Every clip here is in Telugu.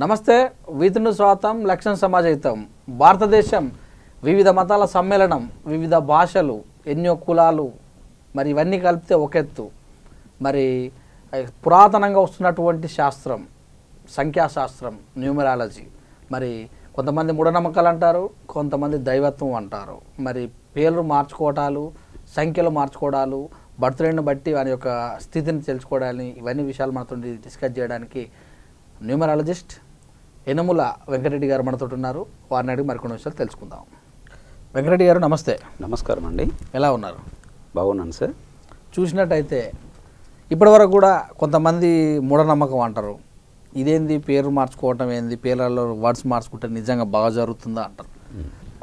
నమస్తే వీతును స్వాగతం లక్షణ సమాజహితం భారతదేశం వివిధ మతాల సమ్మేళనం వివిధ భాషలు ఎన్నో కులాలు మరి ఇవన్నీ కలిపితే ఒకెత్తు మరి పురాతనంగా వస్తున్నటువంటి శాస్త్రం సంఖ్యాశాస్త్రం న్యూమరాలజీ మరి కొంతమంది మూఢనమ్మకాలు అంటారు కొంతమంది దైవత్వం అంటారు మరి పేర్లు మార్చుకోవటాలు సంఖ్యలు మార్చుకోవడాలు బర్త్డేని బట్టి వారి యొక్క స్థితిని తెలుసుకోవడాన్ని ఇవన్నీ విషయాలు మనతో డిస్కస్ చేయడానికి న్యూమరాలజిస్ట్ యనమల వెంకటరెడ్డి గారు మనతో ఉన్నారు. వారిని అడిగి మరికొన్ని విషయాలు తెలుసుకుందాం. వెంకటరెడ్డి గారు నమస్తే. నమస్కారం అండి. ఎలా ఉన్నారు? బాగున్నాను సార్. చూసినట్టయితే ఇప్పటివరకు కూడా కొంతమంది మూఢనమ్మకం అంటారు, ఇదేంది పేరు మార్చుకోవటం ఏంది, పేర్లలో వర్డ్స్ మార్చుకుంటే నిజంగా బాగా జరుగుతుందా అంటారు.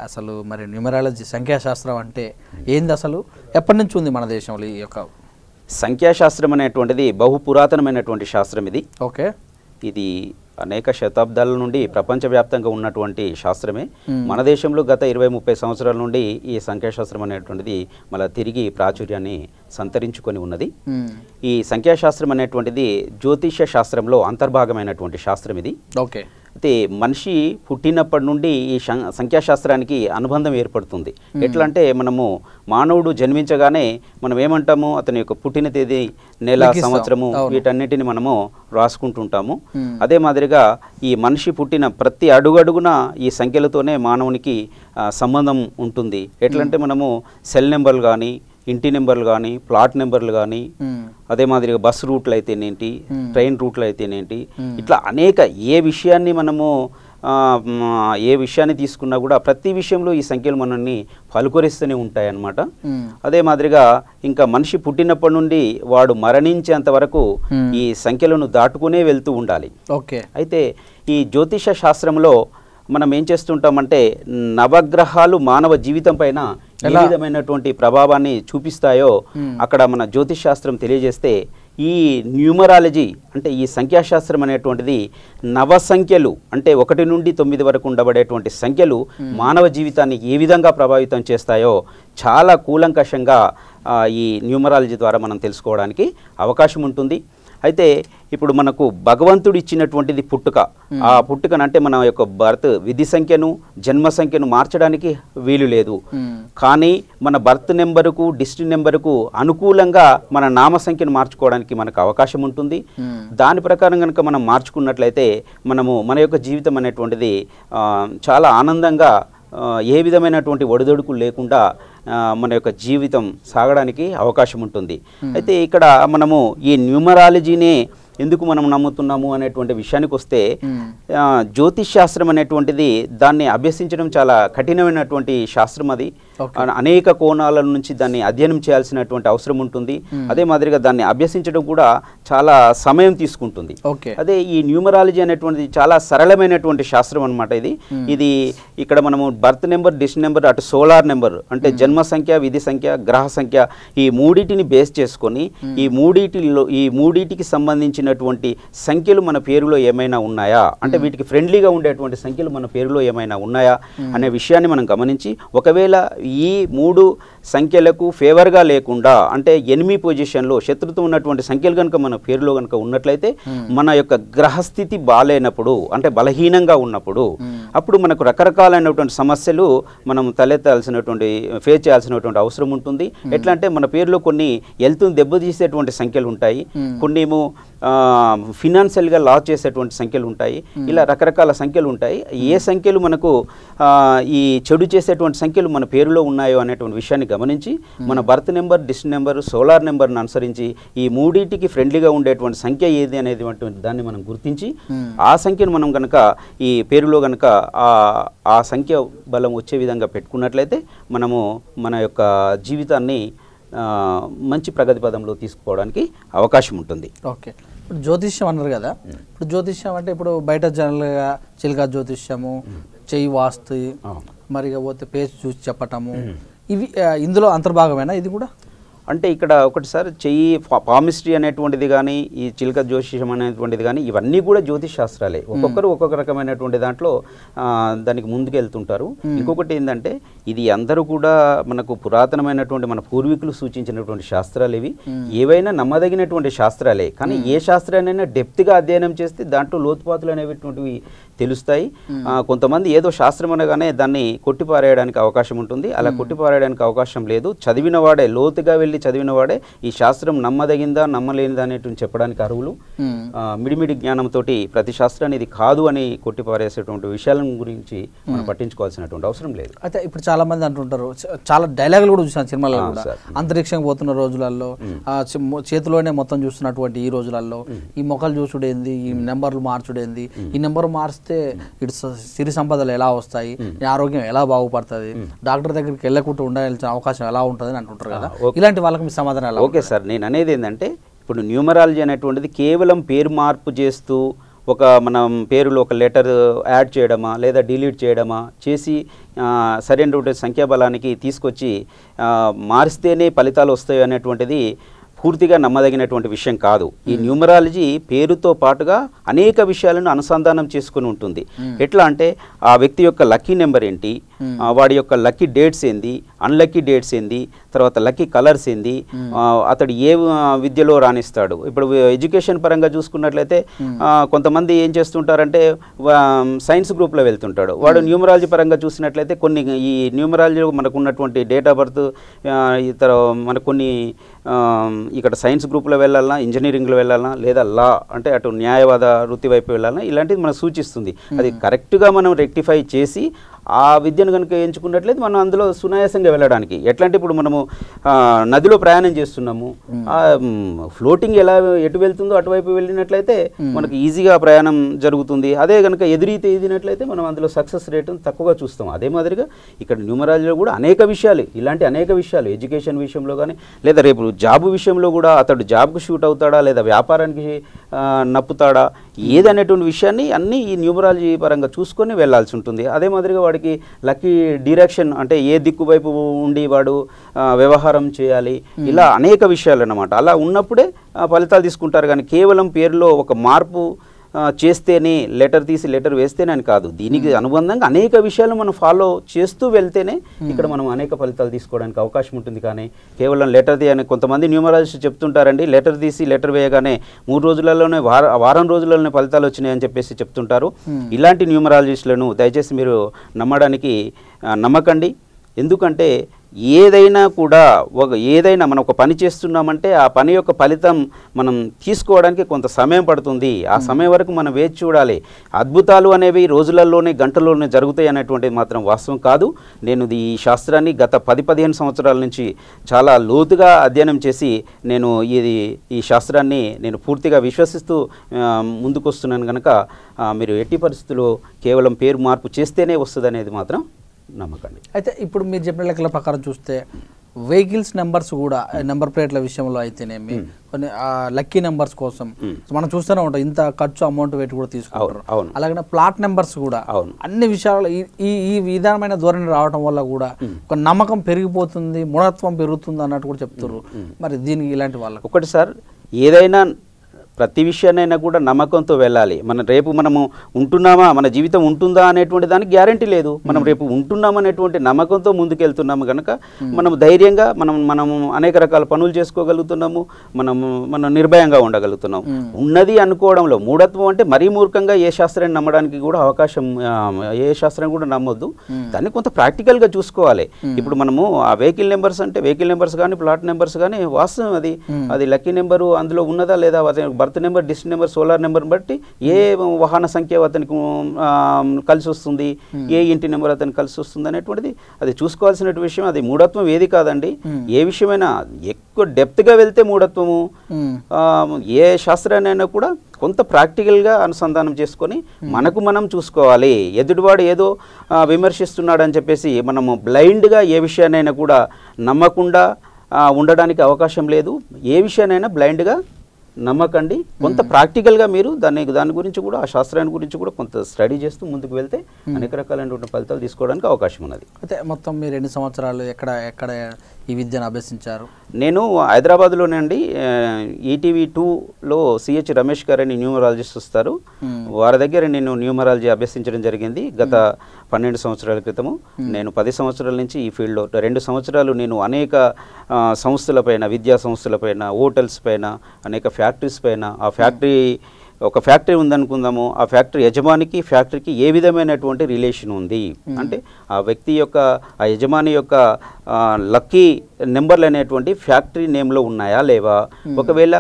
అసలు మరి న్యూమరాలజీ సంఖ్యాశాస్త్రం అంటే ఏంది, అసలు ఎప్పటి నుంచి ఉంది మన దేశంలో ఈ యొక్క సంఖ్యాశాస్త్రం అనేటువంటిది బహు పురాతనమైనటువంటి శాస్త్రం. ఇది అనేక శతాబ్దాల నుండి ప్రపంచవ్యాప్తంగా ఉన్నటువంటి శాస్త్రమే. మన దేశంలో గత 20-30 సంవత్సరాల నుండి ఈ సంఖ్యాశాస్త్రం అనేటువంటిది మళ్ళీ తిరిగి ప్రాచుర్యాన్ని సంతరించుకొని ఉన్నది. ఈ సంఖ్యాశాస్త్రం అనేటువంటిది జ్యోతిష్య శాస్త్రంలో అంతర్భాగమైనటువంటి శాస్త్రం ఇది. అయితే మనిషి పుట్టినప్పటి నుండి ఈ సంఖ్యాశాస్త్రానికి అనుబంధం ఏర్పడుతుంది. ఎట్లా అంటే మనము మానవుడు జన్మించగానే మనం ఏమంటాము, అతని యొక్క పుట్టిన తేదీ, నెల, సంవత్సరము వీటన్నిటిని మనము రాసుకుంటుంటాము. అదే మాదిరిగా ఈ మనిషి పుట్టిన ప్రతి అడుగడుగున ఈ సంఖ్యలతోనే మానవునికి సంబంధం ఉంటుంది. ఎట్లంటే మనము సెల్ నెంబర్లు కానీ, ఇంటి నెంబర్లు కానీ, ప్లాట్ నెంబర్లు కానీ, అదే మాదిరిగా బస్ రూట్లు అయితేనేంటి, ట్రైన్ రూట్లు అయితేనేంటి, ఇట్లా అనేక ఏ విషయాన్ని తీసుకున్నా కూడా ప్రతి విషయంలో ఈ సంఖ్యలు మనల్ని పలుకరిస్తూనే ఉంటాయన్నమాట. అదే మాదిరిగా ఇంకా మనిషి పుట్టినప్పటి నుండి వాడు మరణించేంత వరకు ఈ సంఖ్యలను దాటుకునే వెళ్తూ ఉండాలి. అయితే ఈ జ్యోతిష శాస్త్రంలో మనం ఏం చేస్తుంటామంటే నవగ్రహాలు మానవ జీవితం పైన ఏ విధమైనటువంటి ప్రభావాన్ని చూపిస్తాయో అక్కడ మన జ్యోతిష్ శాస్త్రం తెలియజేస్తే, ఈ న్యూమరాలజీ అంటే ఈ సంఖ్యాశాస్త్రం అనేటువంటిది నవ సంఖ్యలు అంటే 1 నుండి 9 వరకు ఉండబడేటువంటి సంఖ్యలు మానవ జీవితాన్ని ఏ విధంగా ప్రభావితం చేస్తాయో చాలా కూలంకషంగా ఈ న్యూమరాలజీ ద్వారా మనం తెలుసుకోవడానికి అవకాశం ఉంటుంది. అయితే ఇప్పుడు మనకు భగవంతుడు ఇచ్చినటువంటిది పుట్టుక. ఆ పుట్టుకనంటే మన యొక్క బర్త్ విధి సంఖ్యను, జన్మ సంఖ్యను మార్చడానికి వీలు లేదు. కానీ మన బర్త్ నెంబరుకు, డిస్ట్రిక్ట్ నెంబరుకు అనుకూలంగా మన నామ సంఖ్యను మార్చుకోవడానికి మనకు అవకాశం ఉంటుంది. దాని ప్రకారం కనుక మనం మార్చుకున్నట్లయితే మనము మన యొక్క జీవితం అనేటువంటిది చాలా ఆనందంగా, ఏ విధమైనటువంటి ఒడిదొడుకులు లేకుండా మన యొక్క జీవితం సాగడానికి అవకాశం ఉంటుంది. అయితే ఇక్కడ మనము ఈ న్యూమరాలజీనే ఎందుకు మనం నమ్ముతున్నాము అనేటువంటి విషయానికి వస్తే, జ్యోతిష్ శాస్త్రం అనేటువంటిది దాన్ని అభ్యసించడం చాలా కఠినమైనటువంటి శాస్త్రం. అది అనేక కోణాల నుంచి దాన్ని అధ్యయనం చేయాల్సినటువంటి అవసరం ఉంటుంది. అదే మాదిరిగా దాన్ని అభ్యసించడం కూడా చాలా సమయం తీసుకుంటుంది. అదే ఈ న్యూమరాలజీ అనేటువంటిది చాలా సరళమైనటువంటి శాస్త్రం అనమాట. ఇది ఇక్కడ మనము బర్త్ నెంబర్, డిస్ట్రిక్ట్ నెంబర్, అటు సోలార్ నెంబర్ అంటే జన్మ సంఖ్య, విధి సంఖ్య, గ్రహ సంఖ్య, ఈ మూడింటిని బేస్ చేసుకొని ఈ మూడింటికి సంబంధించినటువంటి సంఖ్యలు మన పేరులో ఏమైనా ఉన్నాయా, అంటే వీటికి ఫ్రెండ్లీగా ఉండేటువంటి సంఖ్యలు మన పేరులో ఏమైనా ఉన్నాయా అనే విషయాన్ని మనం గమనించి, ఒకవేళ ఈ 3 సంఖ్యలకు ఫేవర్గా లేకుండా అంటే ఎనిమి పొజిషన్లో శత్రుత్వం ఉన్నటువంటి సంఖ్యలు కనుక మన పేరులో కనుక ఉన్నట్లయితే, మన యొక్క గ్రహస్థితి బాలేనప్పుడు అంటే బలహీనంగా ఉన్నప్పుడు అప్పుడు మనకు రకరకాలైనటువంటి సమస్యలు మనం ఫేస్ చేయాల్సినటువంటి అవసరం ఉంటుంది. ఎట్లా అంటే మన పేరులో కొన్ని హెల్త్ని దెబ్బతీసేటువంటి సంఖ్యలు ఉంటాయి, కొన్ని ఏమో ఫినాన్షియల్గా లాస్ చేసేటువంటి సంఖ్యలు ఉంటాయి. ఇలా రకరకాల సంఖ్యలు ఉంటాయి. ఏ సంఖ్యలు మనకు ఈ చెడు చేసేటువంటి సంఖ్యలు మన పేరులో ఉన్నాయో అనేటువంటి విషయాన్ని గమనించి మన birth number, district number, solar నెంబర్ని అనుసరించి ఈ మూడింటికి ఫ్రెండ్లీగా ఉండేటువంటి సంఖ్య ఏది అనేది దాన్ని మనం గుర్తించి ఆ సంఖ్యను మనం కనుక ఈ పేరులో కనుక ఆ సంఖ్య బలం వచ్చే విధంగా పెట్టుకున్నట్లయితే మనము మన యొక్క జీవితాన్ని మంచి ప్రగతి పదంలో తీసుకుపోవడానికి అవకాశం ఉంటుంది. ఇప్పుడు జ్యోతిష్యం అన్నారు కదా, ఇప్పుడు జ్యోతిష్యం అంటే ఇప్పుడు బయట జనరల్గా చిలక జ్యోతిష్యము, చెయ్యి వాస్తు, మరి పోతే పేరు చూసి చెప్పటము, ఇవి ఇందులో అంతర్భాగమేనా? ఇది కూడా అంటే ఇక్కడ ఒకటిసారి చెయ్యి పామిస్ట్రీ అనేటువంటిది కానీ ఈ చిలక జ్యోతిషం అనేటువంటిది కానీ ఇవన్నీ కూడా జ్యోతిష్ శాస్త్రాలే. ఒక్కొక్కరు ఒక్కొక్క రకమైనటువంటి దాంట్లో దానికి ముందుకు వెళ్తుంటారు. ఇంకొకటి ఏంటంటే ఇది అందరూ కూడా మనకు పురాతనమైనటువంటి మన పూర్వీకులు సూచించినటువంటి శాస్త్రాలు ఇవి. ఏవైనా నమ్మదగినటువంటి శాస్త్రాలే, కానీ ఏ శాస్త్రాన్నైనా డెప్త్గా అధ్యయనం చేస్తే దాంట్లో లోతుపాతులు అనేటువంటివి తెలుస్తాయి. కొంతమంది ఏదో శాస్త్రం అనగానే దాన్ని కొట్టిపారేయడానికి అవకాశం ఉంటుంది. అలా కొట్టిపారేయడానికి అవకాశం లేదు. చదివిన వాడే, లోతుగా వెళ్ళి చదివిన వాడే ఈ శాస్త్రం నమ్మదగిందా నమ్మలేనిదా అనేటువంటి చెప్పడానికి అర్హులు. మిడిమిడి జ్ఞానంతో ప్రతి శాస్త్రాన్ని ఇది కాదు అని కొట్టిపారేసేటువంటి విషయాల గురించి మనం పట్టించుకోవాల్సినటువంటి అవసరం లేదు. అయితే ఇప్పుడు చాలా మంది అంటుంటారు, చాలా డైలాగులు కూడా చూసాను సినిమాలో కూడా, అంతరిక్షం పోతున్న రోజులలో చేతిలోనే మొత్తం చూస్తున్నటువంటి ఈ రోజులలో ఈ మొక్కలు చూసుడేంది, ఈ నెంబర్లు మార్చుడేంది, ఈ నెంబర్ మార్చితే ఇటు సిరి సంపదలు ఎలా వస్తాయి, ఆరోగ్యం ఎలా బాగుపడుతుంది, డాక్టర్ దగ్గరికి వెళ్ళకుండా ఉండాల్సిన అవకాశం ఎలా ఉంటుంది అని అంటుంటారు కదా. ఇలాంటి వాళ్ళకి మీ సమాధానం ఎలా? ఓకే సార్, నేను అనేది ఏంటంటే ఇప్పుడు న్యూమరాలజీ అనేటువంటిది కేవలం పేరు మార్పు చేస్తూ మనం పేరులో ఒక లెటర్ యాడ్ చేయడమా లేదా డిలీట్ చేయడమా చేసి సరైనటువంటి సంఖ్యాబలానికి తీసుకొచ్చి మారిస్తేనే ఫలితాలు వస్తాయి అనేటువంటిది పూర్తిగా నమ్మదగినటువంటి విషయం కాదు. ఈ న్యూమరాలజీ పేరుతో పాటుగా అనేక విషయాలను అనుసంధానం చేసుకుని ఉంటుంది. ఎట్లా అంటే ఆ వ్యక్తి యొక్క లక్కీ నెంబర్ ఏంటి, వాడి యొక్క లక్కీ డేట్స్ ఏంది, అన్లక్కీ డేట్స్ ఏంది, తర్వాత లక్కీ కలర్స్ ఏంది, అతడు ఏ విద్యలో రాణిస్తాడు. ఇప్పుడు ఎడ్యుకేషన్ పరంగా చూసుకున్నట్లయితే కొంతమంది ఏం చేస్తుంటారంటే సైన్స్ గ్రూప్లో వెళ్తుంటాడు. వాడు న్యూమరాలజీ పరంగా చూసినట్లయితే కొన్ని ఈ న్యూమరాలజీలో మనకు ఉన్నటువంటి డేట్ ఆఫ్ బర్త్ ఇతర మనకు కొన్ని ఇక్కడ సైన్స్ గ్రూప్లో వెళ్ళాలన్నా, ఇంజనీరింగ్లో వెళ్ళాలన్నా, లేదా లా అంటే అటు న్యాయవాద వృత్తి వైపు వెళ్ళాలన్నా ఇలాంటిది మనకు సూచిస్తుంది. అది కరెక్ట్గా మనం రెక్టిఫై చేసి ఆ విద్యను కనుక ఎంచుకున్నట్లయితే మనం అందులో సునాయాసంగా వెళ్ళడానికి. ఎట్లా అంటే ఇప్పుడు మనము నదిలో ప్రయాణం చేస్తున్నాము, ఫ్లోటింగ్ ఎలా ఎటు వెళ్తుందో అటువైపు వెళ్ళినట్లయితే మనకు ఈజీగా ప్రయాణం జరుగుతుంది. అదే కనుక ఎదురీతే ఎదినట్లయితే మనం అందులో సక్సెస్ రేటును తక్కువగా చూస్తాం. అదే మాదిరిగా ఇక్కడ న్యూమరాలజీలో కూడా అనేక విషయాలు, ఇలాంటి అనేక విషయాలు ఎడ్యుకేషన్ విషయంలో కానీ లేదా రేపు జాబ్ విషయంలో కూడా అతడు జాబ్కు షూట్ అవుతాడా లేదా వ్యాపారానికి నప్పుతాడా ఏదనేటువంటి విషయాన్ని అన్నీ ఈ న్యూమరాలజీ పరంగా చూసుకొని వెళ్ళాల్సి ఉంటుంది. అదే మాదిరిగా వాడికి లక్కీ డైరెక్షన్ అంటే ఏ దిక్కు వైపు ఉండి వాడు వ్యవహారం చేయాలి, ఇలా అనేక విషయాలు అన్నమాట. అలా ఉన్నప్పుడే ఫలితాలు తీసుకుంటారు. కానీ కేవలం పేరులో ఒక మార్పు చేస్తేనే, లెటర్ తీసి లెటర్ వేస్తేనే అని కాదు. దీనికి అనుబంధంగా అనేక విషయాలు మనం ఫాలో చేస్తూ వెళ్తేనే ఇక్కడ మనం అనేక ఫలితాలు తీసుకోవడానికి అవకాశం ఉంటుంది. కానీ కేవలం లెటర్ తీయని కొంతమంది న్యూమరాలజిస్ట్ చెప్తుంటారండి, లెటర్ తీసి లెటర్ వేయగానే 3 రోజులలోనే వారం రోజులలోనే ఫలితాలు వచ్చినాయని చెప్పేసి చెప్తుంటారు. ఇలాంటి న్యూమరాలజిస్టులను దయచేసి మీరు నమ్మకండి. ఎందుకంటే ఏదైనా కూడా ఏదైనా మనం ఒక పని చేస్తున్నామంటే ఆ పని యొక్క ఫలితం మనం తీసుకోవడానికి కొంత సమయం పడుతుంది. ఆ సమయం వరకు మనం వేచి చూడాలి. అద్భుతాలు అనేవి రోజులలోనే గంటల్లోనే జరుగుతాయి అనేటువంటిది మాత్రం వాస్తవం కాదు. నేను ఈ శాస్త్రాన్ని గత 10-15 సంవత్సరాల నుంచి చాలా లోతుగా అధ్యయనం చేసి నేను ఈ శాస్త్రాన్ని నేను పూర్తిగా విశ్వసిస్తూ ముందుకు వస్తున్నాను. కనుక మీరు ఎట్టి పరిస్థితుల్లో కేవలం పేరు మార్పు చేస్తేనే వస్తుంది అనేది మాత్రం నమ్మకండి. అయితే ఇప్పుడు మీరు చెప్పిన లెక్కల ప్రకారం చూస్తే వెహికల్స్ నెంబర్స్ కూడా నెంబర్ ప్లేట్ల విషయంలో అయితేనేమి కొన్ని లక్కీ నెంబర్స్ కోసం మనం చూస్తూనే ఉంటాం, ఇంత ఖర్చు అమౌంట్ పెట్టి కూడా తీసుకుంటారు. అలాగే ప్లాట్ నెంబర్స్ కూడా అన్ని విషయాలు ఈ విధానమైన ధోరణి రావడం వల్ల కూడా ఒక నమ్మకం పెరిగిపోతుంది, మూఢత్వం పెరుగుతుంది అన్నట్టు కూడా చెప్తారు. మరి దీనికి ఇలాంటి వాళ్ళకి ఒకటి సార్, ఏదైనా ప్రతి విషయాన్నైనా కూడా నమ్మకంతో వెళ్ళాలి. రేపు మనము ఉంటున్నామా, మన జీవితం ఉంటుందా అనేటువంటి దానికి గ్యారంటీ లేదు. మనం రేపు ఉంటున్నామనేటువంటి నమ్మకంతో ముందుకెళ్తున్నాము కనుక మనం ధైర్యంగా మనము అనేక రకాల పనులు చేసుకోగలుగుతున్నాము, మనం నిర్భయంగా ఉండగలుగుతున్నాము. ఉన్నది అనుకోవడంలో మూఢత్వం అంటే మరీ మూర్ఖంగా ఏ శాస్త్రాన్ని నమ్మడానికి కూడా ఏ శాస్త్రం కూడా నమ్మొద్దు. దాన్ని కొంత ప్రాక్టికల్గా చూసుకోవాలి. ఇప్పుడు మనము ఆ వెహికల్ నెంబర్స్ కానీ ప్లాట్ నెంబర్స్ కానీ వాస్తవం అది లక్కీ నెంబరు అందులో ఉన్నదా లేదా, birth number, district number, solar number బట్టి ఏ వాహన సంఖ్య అతనికి కలిసి వస్తుంది, ఏ ఇంటి నెంబర్ అతనికి కలిసి వస్తుంది అనేటువంటిది అది చూసుకోవాల్సిన విషయం. అది మూఢత్వం ఏది కాదండి. ఏ విషయమైనా ఎక్కువ డెప్త్గా వెళ్తే మూఢత్వము. ఏ శాస్త్రాన్నైనా కూడా కొంత ప్రాక్టికల్గా అనుసంధానం చేసుకొని మనకు మనం చూసుకోవాలి. ఎదుటివాడు ఏదో విమర్శిస్తున్నాడు అని చెప్పేసి మనము బ్లైండ్గా ఏ విషయాన్నైనా కూడా నమ్మకుండా ఉండడానికి అవకాశం లేదు. ఏ విషయాన్నైనా బ్లైండ్గా నమ్మకండి. కొంత ప్రాక్టికల్గా మీరు దాని గురించి కూడా ఆ శాస్త్రాన్ని గురించి కూడా కొంత స్టడీ చేస్తూ ముందుకు వెళ్తే అనేక రకాలైనటువంటి ఫలితాలు తీసుకోవడానికి అవకాశం ఉన్నది. అయితే మొత్తం మీరు ఎన్ని సంవత్సరాలు ఎక్కడ ఈ విద్యను అభ్యసించారు? నేను హైదరాబాద్లోనే అండి, ఈటీవీ 2లో సిహెచ్ రమేష్ గారు అని న్యూమరాలజిస్ట్ వస్తారు, వారి దగ్గర నేను న్యూమరాలజీ అభ్యసించడం జరిగింది గత 12 సంవత్సరాల క్రితము. నేను 10 సంవత్సరాల నుంచి ఈ ఫీల్డ్లో, 2 సంవత్సరాలు నేను అనేక సంస్థలపైన, విద్యా సంస్థలపైన, హోటల్స్ పైన, అనేక ఫ్యాక్టరీస్ పైన, ఆ ఒక ఫ్యాక్టరీ ఉందనుకుందాము, ఆ ఫ్యాక్టరీ యజమానికి ఫ్యాక్టరీకి ఏ విధమైనటువంటి రిలేషన్ ఉంది అంటే ఆ వ్యక్తి యొక్క, ఆ యజమాని యొక్క లక్కీ నెంబర్లు అనేటువంటి ఫ్యాక్టరీ నేమ్లో ఉన్నాయా లేవా, ఒకవేళ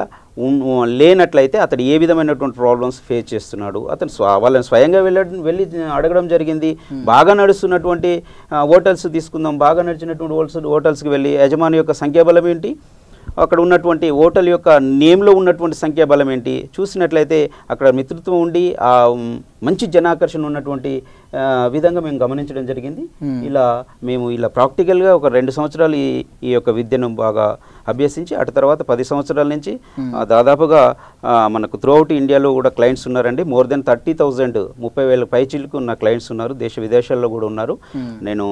లేనట్లయితే అతడు ఏ విధమైనటువంటి ప్రాబ్లమ్స్ ఫేస్ చేస్తున్నాడు, అతను వాళ్ళని స్వయంగా వెళ్ళి అడగడం జరిగింది. బాగా నడుస్తున్నటువంటి హోటల్స్ తీసుకుందాం, బాగా నడిచినటువంటి హోటల్స్కి వెళ్ళి యజమాని యొక్క సంఖ్యాబలం ఏంటి, అక్కడ ఉన్నటువంటి హోటల్ యొక్క నేమ్లో ఉన్నటువంటి సంఖ్యాబలం ఏంటి చూసినట్లయితే అక్కడ మిత్రత్వం ఉండి ఆ మంచి జనాకర్షణ ఉన్నటువంటి విధంగా మేము గమనించడం జరిగింది. మేము ప్రాక్టికల్గా ఒక 2 సంవత్సరాలు ఈ యొక్క విద్యను బాగా అభ్యసించి అటు తర్వాత 10 సంవత్సరాల నుంచి దాదాపుగా మనకు త్రూఅవుట్ ఇండియాలో కూడా క్లయింట్స్ ఉన్నారండి. మోర్ దెన్ 30,000 30,000 పైచిలకు ఉన్న క్లయింట్స్ ఉన్నారు, దేశ విదేశాల్లో కూడా ఉన్నారు. నేను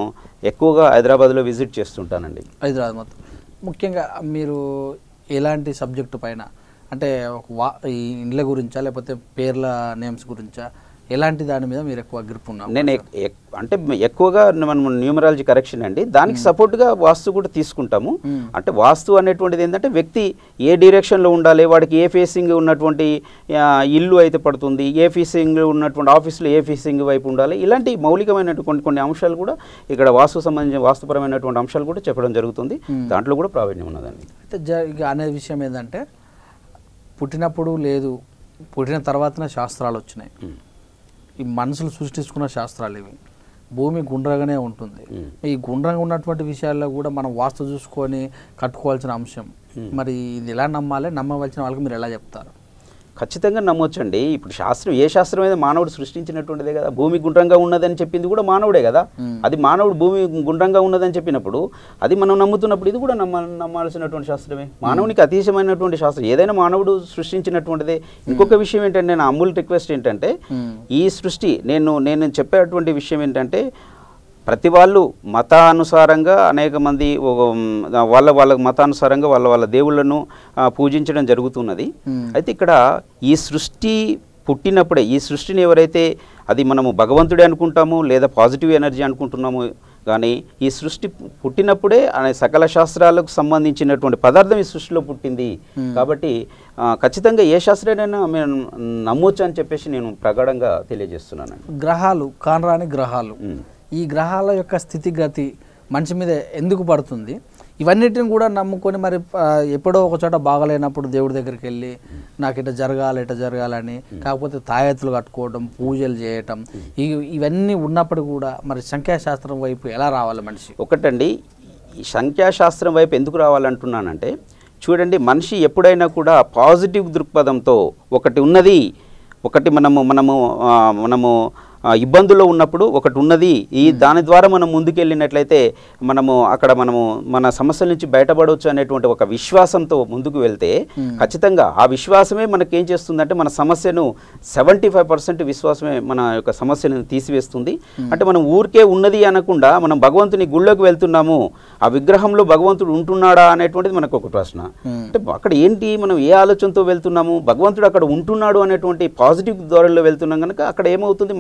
ఎక్కువగా హైదరాబాద్లో విజిట్ చేస్తుంటానండి. హైదరాబాద్ మొత్తం ముఖ్యంగా మీరు ఎలాంటి సబ్జెక్టు పైన అంటే ఈ ఇండ్ల గురించా లేకపోతే పేర్ల నేమ్స్ గురించా, ఎలాంటి దాని మీద మీరు ఎక్కువ గ్రిప్ ఉన్నారు? నేను అంటే ఎక్కువగా మనం న్యూమరాలజీ కరెక్షన్ అండి, దానికి సపోర్ట్గా వాస్తు కూడా తీసుకుంటాము. అంటే వాస్తు అనేటువంటిది ఏంటంటే వ్యక్తి ఏ డైరెక్షన్లో ఉండాలి, వాడికి ఏ ఫేసింగ్ ఉన్నటువంటి ఇల్లు అయితే పడుతుంది, ఏ ఫేసింగ్ ఉన్నటువంటి ఆఫీస్లో ఏ ఫేసింగ్ వైపు ఉండాలి, ఇలాంటి మౌలికమైనటువంటి కొన్ని అంశాలు కూడా ఇక్కడ సంబంధించిన వాస్తుపరమైనటువంటి అంశాలు కూడా చెప్పడం జరుగుతుంది. దాంట్లో కూడా ప్రావీణ్యం ఉన్నదండి. అయితే ఇక అనే విషయం ఏంటంటే పుట్టినప్పుడు లేదు, పుట్టిన తర్వాతనే శాస్త్రాలు వచ్చినాయి. ఈ మనుషులు సృష్టించుకున్న శాస్త్రాలు ఇవి. భూమి గుండ్రంగానే ఉంటుంది. ఈ గుండ్రంగా ఉన్నటువంటి విషయాల్లో కూడా మనం వాస్తు చూసుకొని కట్టుకోవాల్సిన అంశం. మరి ఇది ఎలా నమ్మాలి, నమ్మవలసిన వాళ్ళకి మీరు ఎలా చెప్తారు? ఖచ్చితంగా నమ్మొచ్చండి. ఇప్పుడు ఏ శాస్త్రం అయితే మానవుడు సృష్టించినటువంటిదే కదా. భూమి గుండ్రంగా ఉన్నదని చెప్పింది కూడా మానవుడే కదా. అది మానవుడు భూమి గుండ్రంగా ఉన్నదని చెప్పినప్పుడు అది మనం నమ్ముతున్నప్పుడు ఇది కూడా నమ్మాల్సినటువంటి శాస్త్రమే. మానవునికి అతీతమైనటువంటి శాస్త్రం ఏదైనా మానవుడు సృష్టించినటువంటిదే. ఇంకొక విషయం ఏంటంటే, నా అమూల్ రిక్వెస్ట్ ఏంటంటే, ఈ సృష్టి నేను చెప్పేటువంటి విషయం ఏంటంటే, ప్రతి వాళ్ళు మతానుసారంగా అనేక మంది వాళ్ళ మతానుసారంగా వాళ్ళ దేవుళ్ళను పూజించడం జరుగుతున్నది. అయితే ఇక్కడ ఈ సృష్టి పుట్టినప్పుడే, ఈ సృష్టిని ఎవరైతే అది మనము భగవంతుడే అనుకుంటాము లేదా పాజిటివ్ ఎనర్జీ అనుకుంటున్నాము, కానీ ఈ సృష్టి పుట్టినప్పుడే సకల శాస్త్రాలకు సంబంధించినటువంటి పదార్థం ఈ సృష్టిలో పుట్టింది. కాబట్టి ఖచ్చితంగా ఏ శాస్త్రానైనా మేము నమ్మొచ్చు అని చెప్పేసి నేను ప్రగాఢంగా తెలియజేస్తున్నాను. గ్రహాలు కానరాని గ్రహాలు, ఈ గ్రహాల యొక్క స్థితిగతి మనిషి మీద ఎందుకు పడుతుంది, ఇవన్నిటిని కూడా నమ్ముకొని మరి ఎప్పుడో ఒక చోట బాగలేనప్పుడు దేవుడి దగ్గరికి వెళ్ళి నాకు ఇట్లా జరగాలని, కాకపోతే తాయెత్తులు కట్టుకోవడం, పూజలు చేయటం, ఇవన్నీ ఉన్నప్పుడు కూడా మరి సంఖ్యాశాస్త్రం వైపు ఎలా రావాలి మనిషి? ఒకటండి, ఈ సంఖ్యాశాస్త్రం వైపు ఎందుకు రావాలంటున్నానంటే, చూడండి, మనిషి ఎప్పుడైనా కూడా పాజిటివ్ దృక్పథంతో ఒకటి మనము ఇబ్బందుల్లో ఉన్నప్పుడు ఒకటి ఉన్నది, దాని ద్వారా మనం ముందుకెళ్ళినట్లయితే అక్కడ మన సమస్యల నుంచి బయటపడవచ్చు అనేటువంటి ఒక విశ్వాసంతో ముందుకు వెళ్తే ఖచ్చితంగా ఆ విశ్వాసమే మనకేం చేస్తుందంటే మన సమస్యను 75% విశ్వాసమే మన యొక్క సమస్యను తీసివేస్తుంది. అంటే మనం ఊరికే ఉన్నది అనకుండా మనం భగవంతుని గుళ్ళోకి వెళ్తున్నాము, ఆ విగ్రహంలో భగవంతుడు ఉంటున్నాడా అనేటువంటిది మనకు ఒక ప్రశ్న. అంటే అక్కడ ఏంటి, మనం ఏ ఆలోచనతో వెళ్తున్నాము, భగవంతుడు అక్కడ ఉంటున్నాడు అనేటువంటి పాజిటివ్ ధోరణిలో వెళ్తున్నాం కనుక అక్కడ ఏమవుతుంది,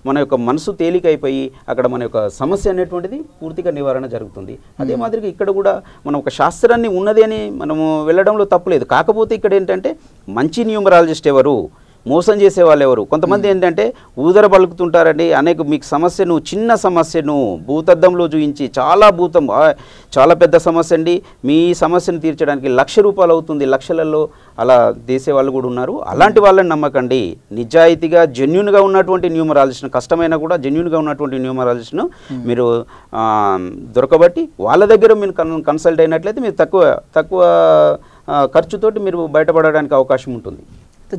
మన యొక్క మనసు తేలికైపోయి అక్కడ మన యొక్క సమస్య అనేటువంటిది పూర్తిగా నివారణ జరుగుతుంది. అదే మాదిరిగా ఇక్కడ కూడా మనం ఒక శాస్త్రాన్ని ఉన్నది అని మనము వెళ్ళడంలో తప్పులేదు. కాకపోతే ఇక్కడ ఏంటంటే మంచి న్యూమరాలజిస్ట్ ఎవరు, మోసం చేసే వాళ్ళు ఎవరు? కొంతమంది ఏంటంటే ఊదర పలుకుతుంటారండి. మీకు చిన్న సమస్యను భూతద్దంలో చూపించి చాలా పెద్ద సమస్య అండి, మీ సమస్యను తీర్చడానికి ₹1,00,000 అవుతుంది, లక్షలలో అలా చేసేవాళ్ళు కూడా ఉన్నారు. అలాంటి వాళ్ళని నమ్మకండి. నిజాయితీగా జెన్యూన్గా ఉన్నటువంటి న్యూమరాలజిస్ట్ను, కష్టమైనా కూడా జెన్యూన్గా ఉన్నటువంటి న్యూమరాలజిస్ట్ను మీరు దొరకబట్టి వాళ్ళ దగ్గర మీరు కన్సల్ట్ అయినట్లయితే మీరు తక్కువ ఖర్చుతోటి మీరు బయటపడడానికి అవకాశం ఉంటుంది.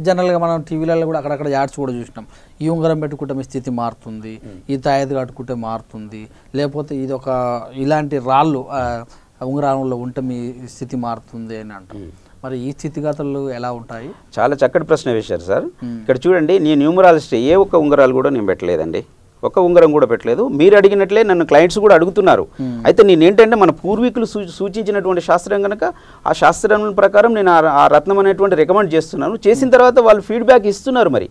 జనరల్గా మనం టీవీలలో కూడా అక్కడక్కడ యాడ్స్ కూడా చూసినాం, ఈ ఉంగరం పెట్టుకుంటే మీ స్థితి మారుతుంది, ఈ తాయెత్తు కట్టుకుంటే మారుతుంది, లేకపోతే ఇలాంటి రాళ్ళు ఉంగరంలో ఉంటే మీ స్థితి మారుతుంది అని అంటాం. మరి ఈ స్థితిగతులు ఎలా ఉంటాయి? చాలా చక్కటి ప్రశ్న వేశారు సార్. ఇక్కడ చూడండి, నేను న్యూమరాలజిస్ట్, ఏ ఒక్క ఉంగరాలు కూడా నేను పెట్టలేదండి, ఒక్క ఉంగరం కూడా పెట్టలేదు. మీరు అడిగినట్లే నన్ను క్లయింట్స్ కూడా అడుగుతున్నారు. అయితే నేనేంటంటే మన పూర్వీకులు సూచించినటువంటి శాస్త్రం కనుక ఆ శాస్త్రం ప్రకారం నేను ఆ రత్నం అనేటువంటి రికమెండ్ చేస్తున్నాను. చేసిన తర్వాత వాళ్ళు ఫీడ్బ్యాక్ ఇస్తున్నారు. మరి